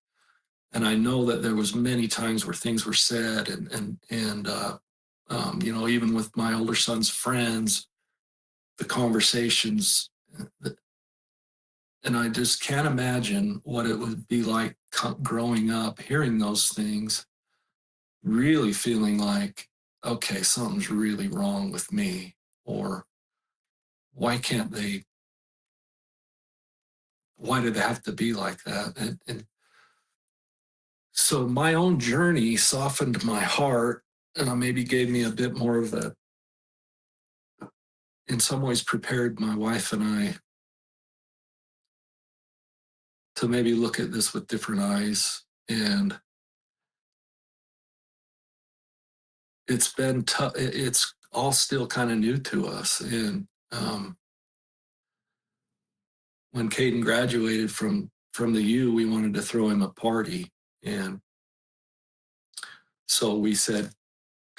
And I know that there was many times where things were said and even with my older son's friends, the conversations, and I just can't imagine what it would be like growing up, hearing those things, really feeling like, okay, something's really wrong with me, or why can't they, why did it have to be like that? And so my own journey softened my heart and maybe gave me a bit more of a, in some ways, prepared my wife and I to maybe look at this with different eyes. And it's been tough. It's all still kind of new to us. And when Kaden graduated from the U, we wanted to throw him a party, and so we said,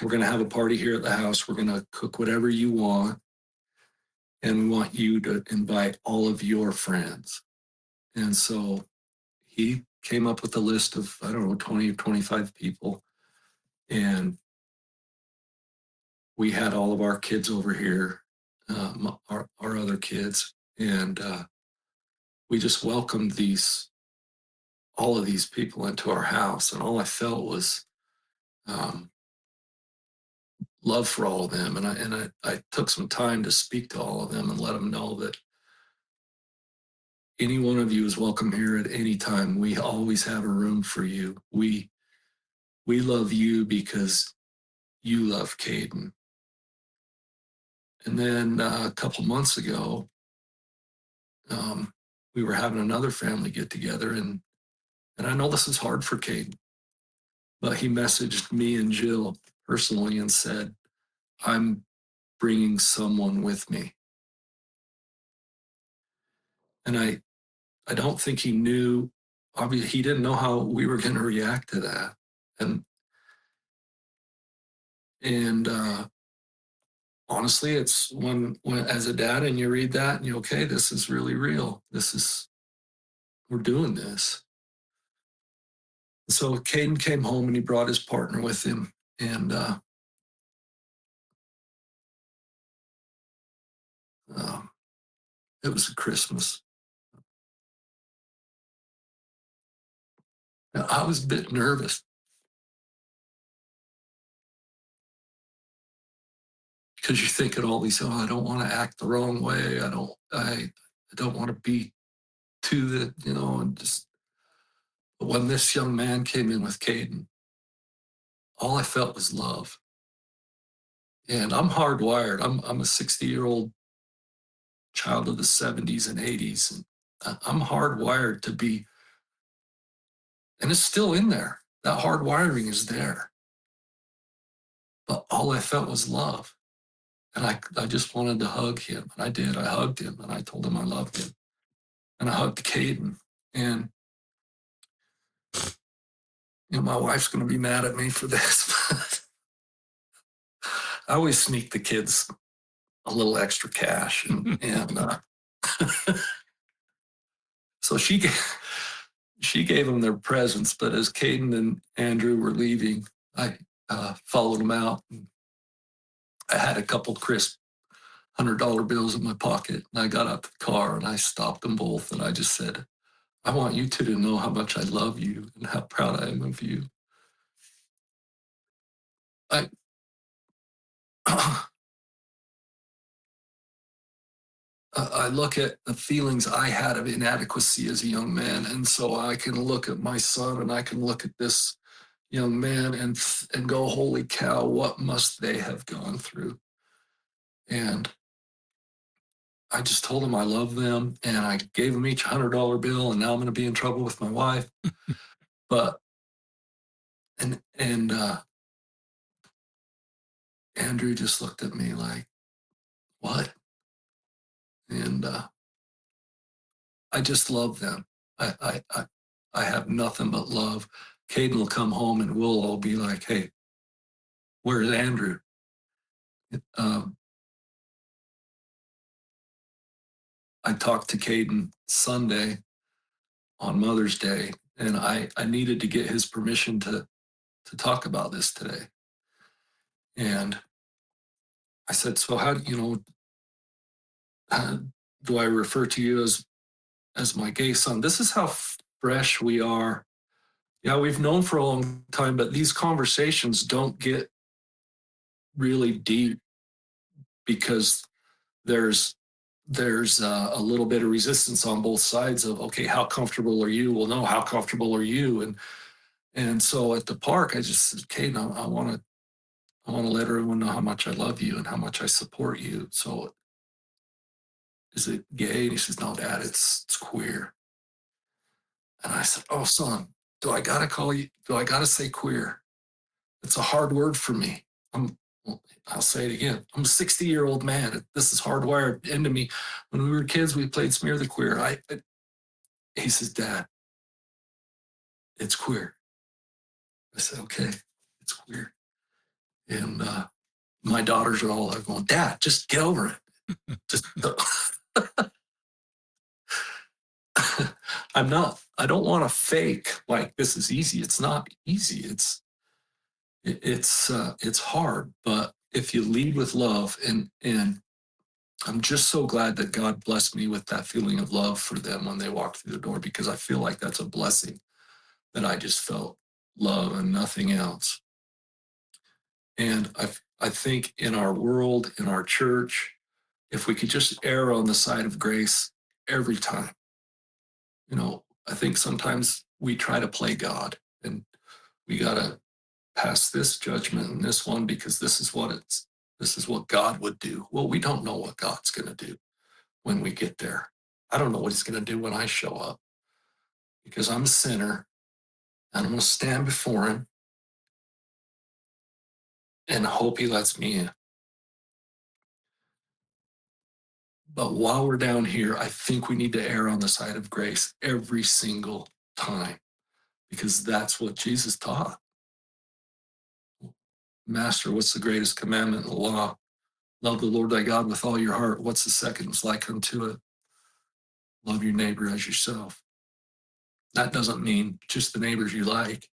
we're going to have a party here at the house. We're going to cook whatever you want, and we want you to invite all of your friends. And so he came up with a list of, I don't know, 20 or 25 people, and we had all of our kids over here, our other kids, and we just welcomed all of these people into our house, and all I felt was um, love for all of them. And I took some time to speak to all of them and let them know that any one of you is welcome here at any time. We always have a room for you. We love you because you love Kaden. And then a couple months ago, we were having another family get together, and I know this is hard for Kaden, but he messaged me and Jill personally and said, I'm bringing someone with me. And I don't think he knew, obviously he didn't know how we were going to react to that. And honestly, it's when as a dad and you read that and you, okay, this is really real. We're doing this. So Caden came home and he brought his partner with him, and um, it was a Christmas. I was a bit nervous. because you're thinking all these, oh, I don't want to act the wrong way. I don't want to be too the, and just, but when this young man came in with Kaden, all I felt was love. And I'm hardwired. I'm a 60-year-old child of the 70s and 80s. And I'm hardwired to be, and it's still in there. That hardwiring is there. But all I felt was love. And I just wanted to hug him. And I did. I hugged him and I told him I loved him. And I hugged Kaden. And my wife's going to be mad at me for this. I always sneak the kids a little extra cash. And so she gave them their presents. But as Kaden and Andrew were leaving, I followed them out. And I had a couple crisp $100 bills in my pocket. And I got out the car and I stopped them both. And I just said, I want you two to know how much I love you and how proud I am of you. I I look at the feelings I had of inadequacy as a young man, and so I can look at my son and I can look at this young man and go, holy cow, what must they have gone through? And I just told them I love them, and I gave them each $100 bill, and now I'm going to be in trouble with my wife. But and Andrew just looked at me like, what? And I just love them. I have nothing but love. Kaden will come home and we'll all be like, hey, where's Andrew? Um, I talked to Kaden Sunday on Mother's Day, and I needed to get his permission to talk about this today. And I said, so how do I refer to you as my gay son? This is how fresh we are. Yeah, we've known for a long time, but these conversations don't get really deep because there's a little bit of resistance on both sides of, okay, how comfortable are you? Well, no, how comfortable are you? And so at the park, I just said, Kaden, I want to let everyone know how much I love you and how much I support you. So is it gay? And he says, no, Dad, it's queer. And I said, oh, son, do I gotta call you? Do I gotta say queer? It's a hard word for me. I'll say it again. I'm a 60-year-old man. This is hardwired into me. When we were kids, we played Smear the Queer. He says, Dad, it's queer. I said, okay, it's queer. And my daughters are all like going, Dad, just get over it. Just I don't want to fake like this is easy. It's not easy. It's hard. But if you lead with love, and I'm just so glad that God blessed me with that feeling of love for them when they walked through the door, because I feel like that's a blessing that I just felt love and nothing else. And I think in our world, in our church, if we could just err on the side of grace every time, I think sometimes we try to play God and we got to pass this judgment and this one because this is what God would do. Well, we don't know what God's going to do when we get there. I don't know what he's going to do when I show up because I'm a sinner and I'm going to stand before him and hope he lets me in. But while we're down here, I think we need to err on the side of grace every single time because that's what Jesus taught. Master, what's the greatest commandment in the law? Love the Lord thy God with all your heart. What's the second? It's like unto it. Love your neighbor as yourself. That doesn't mean just the neighbors you like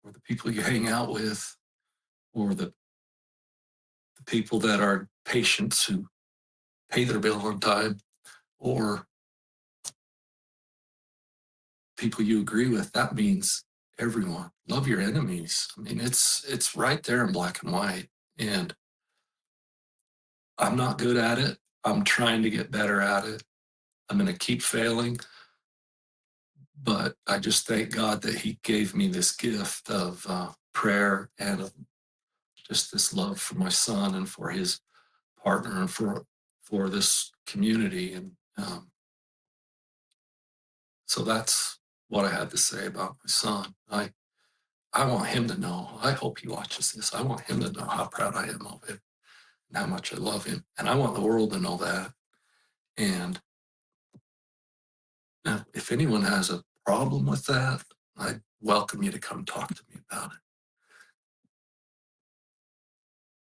or the people you hang out with or the people that are patients who pay their bill on time or people you agree with. That means everyone. Love your enemies. I mean, it's right there in black and white. And I'm not good at it. I'm trying to get better at it. I'm going to keep failing, but I just thank God that He gave me this gift of prayer and of just this love for my son and for his partner and for this community. And so that's what I had to say about my son. I want him to know. I hope he watches this. I want him to know how proud I am of him and how much I love him. And I want the world to know that. And if anyone has a problem with that, I welcome you to come talk to me about it.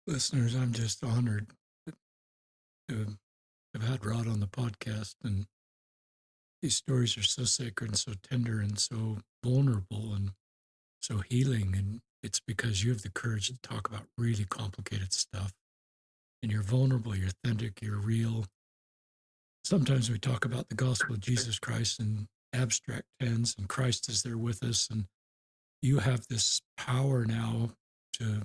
Listeners, I'm just honored to have had Rod on the podcast, and these stories are so sacred and so tender and so vulnerable and so healing. And it's because you have the courage to talk about really complicated stuff. And you're vulnerable, you're authentic, you're real. Sometimes we talk about the gospel of Jesus Christ in abstract terms, and Christ is there with us. And you have this power now to,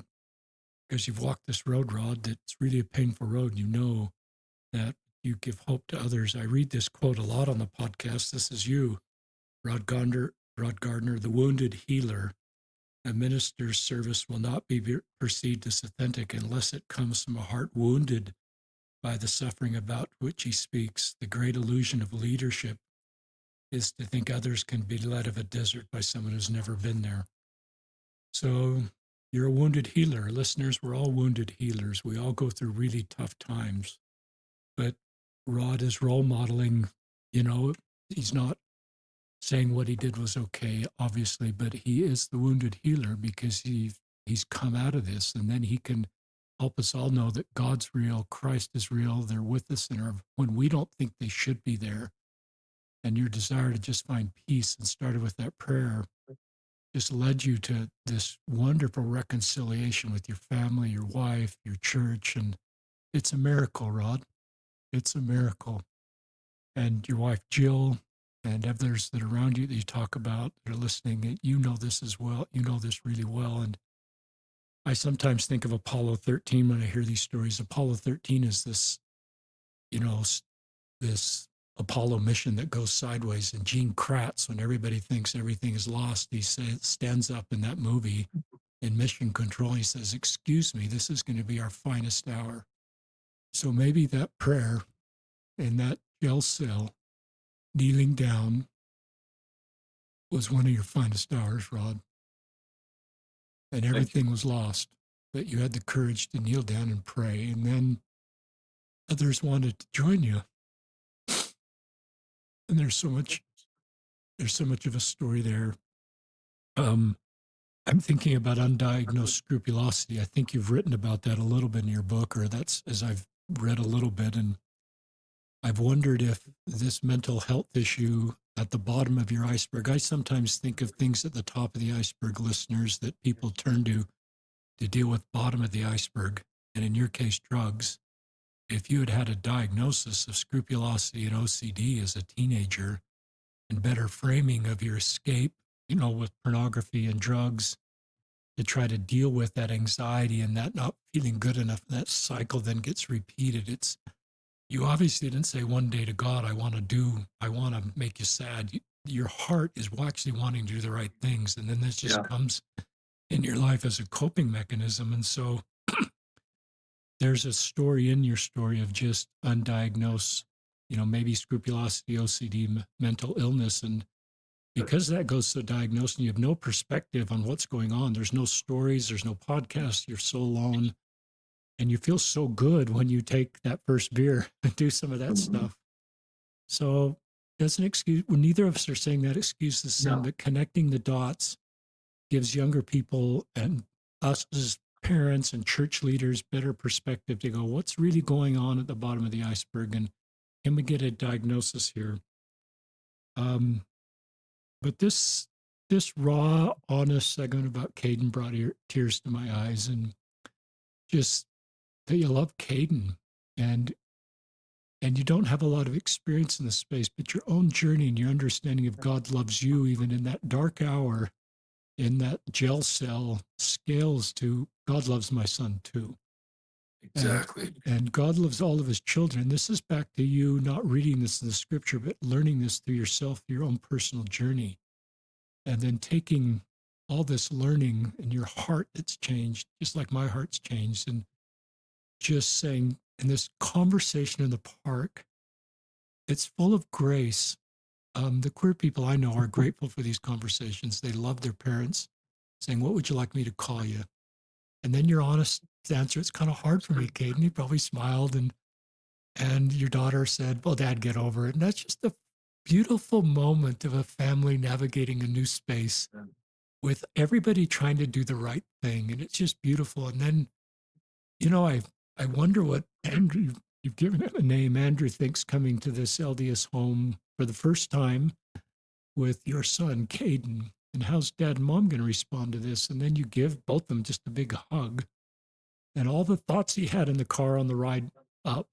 because you've walked this road, Rod, that's really a painful road. You know that you give hope to others. I read this quote a lot on the podcast. This is you, Rod Gardner. Rod Gardner, the wounded healer. A minister's service will not be perceived as authentic unless it comes from a heart wounded by the suffering about which he speaks. The great illusion of leadership is to think others can be led of a desert by someone who's never been there. So you're a wounded healer. Listeners, we're all wounded healers. We all go through really tough times. But Rod is role modeling, he's not saying what he did was okay, obviously, but he is the wounded healer because he's come out of this, and then he can help us all know that God's real, Christ is real, they're with us when we don't think they should be there. And your desire to just find peace and started with that prayer just led you to this wonderful reconciliation with your family, your wife, your church. And it's a miracle, Rod. It's a miracle. And your wife, Jill, and others that are around you that you talk about, that are listening, you know this as well. You know this really well. And I sometimes think of Apollo 13 when I hear these stories. Apollo 13 is this, this Apollo mission that goes sideways. And Gene Kratz, when everybody thinks everything is lost, stands up in that movie in Mission Control. He says, "Excuse me, this is going to be our finest hour." So maybe that prayer in that jail cell, kneeling down, was one of your finest hours, Rod. And everything was lost, but you had the courage to kneel down and pray. And then others wanted to join you. And there's so much of a story there. I'm thinking about undiagnosed scrupulosity. I think you've written about that a little bit in your book, or that's as I've read a little bit. And I've wondered if this mental health issue at the bottom of your iceberg, I sometimes think of things at the top of the iceberg, listeners, that people turn to deal with bottom of the iceberg. And in your case, drugs. If you had had a diagnosis of scrupulosity and OCD as a teenager and better framing of your escape, with pornography and drugs to try to deal with that anxiety and that not feeling good enough, that cycle then gets repeated. You obviously didn't say one day to God, I want to make you sad. Your heart is actually wanting to do the right things. And then this just comes in your life as a coping mechanism. And so there's a story in your story of just undiagnosed, maybe scrupulosity, OCD, mental illness. And because that goes so diagnosed and you have no perspective on what's going on, there's no stories, there's no podcast, you're so alone. And you feel so good when you take that first beer and do some of that stuff. So doesn't excuse, well, neither of us are saying that excuses sin, but connecting the dots gives younger people and us as parents and church leaders better perspective to go, what's really going on at the bottom of the iceberg? And can we get a diagnosis here? But this raw, honest segment about Kaden brought tears to my eyes, and just that you love Kaden and you don't have a lot of experience in this space, but your own journey and your understanding of God loves you, even in that dark hour, in that jail cell, scales to God loves my son too. And,
exactly.
and God loves all of his children. This is back to you not reading this in the scripture, but learning this through yourself, your own personal journey. And then taking all this learning in your heart that's changed, just like my heart's changed, and just saying, in this conversation in the park, it's full of grace. The queer people I know are grateful for these conversations. They love their parents saying, "What would you like me to call you?" And then your honest answer, "It's kind of hard for me, Kaden." You probably smiled, and your daughter said, "Well, Dad, get over it." And that's just a beautiful moment of a family navigating a new space with everybody trying to do the right thing. And it's just beautiful. And then, I wonder what Andrew, you've given him a name, Andrew thinks coming to this LDS home for the first time with your son, Kaden. And how's Dad and Mom going to respond to this? And then you give both of them just a big hug. And all the thoughts he had in the car on the ride up,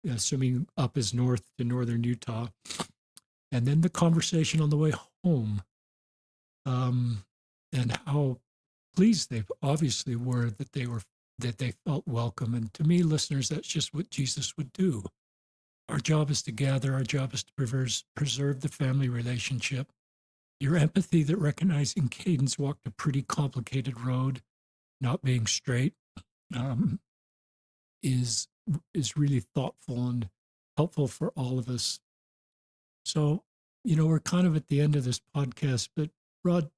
assuming up is north to northern Utah, and then the conversation on the way home, um, and how pleased they obviously were that they felt welcome. And to me, listeners, that's just what Jesus would do. Our job is to gather. Our job is to preserve the family relationship. Your empathy that recognizing Cadence walked a pretty complicated road, not being straight, um, is really thoughtful and helpful for all of us. So, we're kind of at the end of this podcast, but Rod,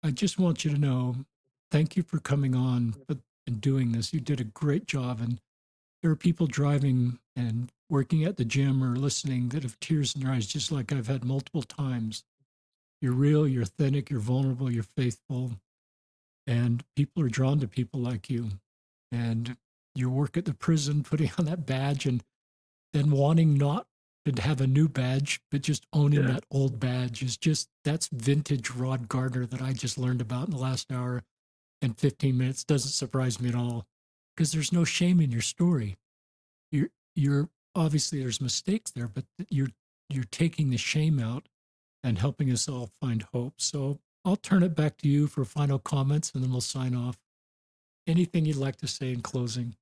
I just want you to know, thank you for coming on and doing this. You did a great job, and there are people driving and working at the gym or listening that have tears in their eyes, just like I've had multiple times. You're real, you're authentic, you're vulnerable, you're faithful, and people are drawn to people like you. And your work at the prison, putting on that badge and then wanting not to have a new badge, but just owning
Yeah.
that old badge is just, that's vintage Rod Gardner that I just learned about in the last hour and 15 minutes. Doesn't surprise me at all because there's no shame in your story. You're obviously there's mistakes there, but you're taking the shame out and helping us all find hope. So I'll turn it back to you for final comments and then we'll sign off. Anything you'd like to say in closing?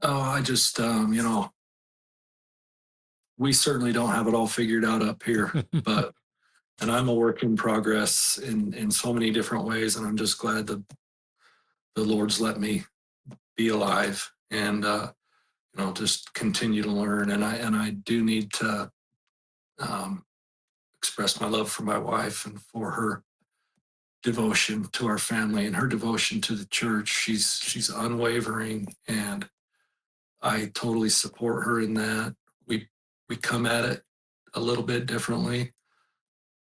Oh, I just, we certainly don't have it all figured out up here, but, and I'm a work in progress in so many different ways. And I'm just glad that the Lord's let me be alive and, just continue to learn. And I do need to, um, express my love for my wife and for her devotion to our family and her devotion to the church. She's unwavering, and I totally support her in that. We come at it a little bit differently,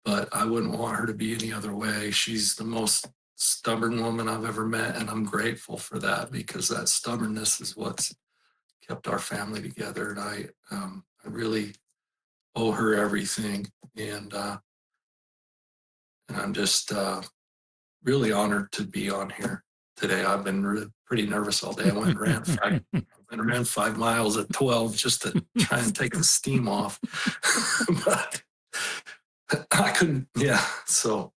but I wouldn't want her to be any other way. She's the most stubborn woman I've ever met, and I'm grateful for that because that stubbornness is what's kept our family together. And I really owe her everything, and I'm just really honored to be on here today. I've been pretty nervous all day. I went and ran and ran 5 miles at 12 just to try and take the steam off. But I couldn't. Yeah. So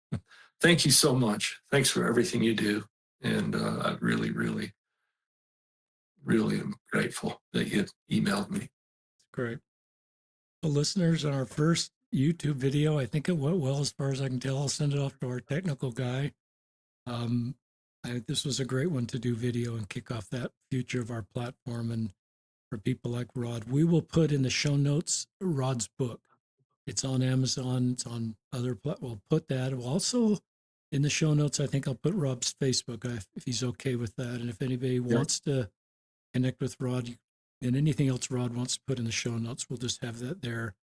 thank you so much. Thanks for everything you do. And I really, really, really am grateful that you emailed me.
Great. Well, listeners, on our first YouTube video, I think it went well as far as I can tell. I'll send it off to our technical guy. This was a great one to do video and kick off that future of our platform. And for people like Rod, we will put in the show notes Rod's book. It's on Amazon. It's on other. We'll put that. We'll also in the show notes. I think I'll put Rob's Facebook if he's okay with that. And if anybody wants to connect with Rod and anything else Rod wants to put in the show notes, we'll just have that there.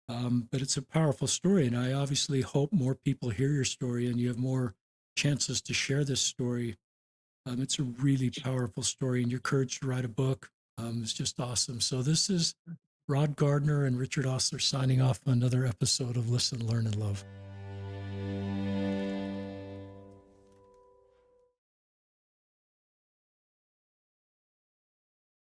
But it's a powerful story, and I obviously hope more people hear your story and you have more chances to share this story. It's a really powerful story, and your courage to write a book is just awesome. So this is Rod Gardner and Richard Osler signing off on another episode of Listen, Learn, and Love.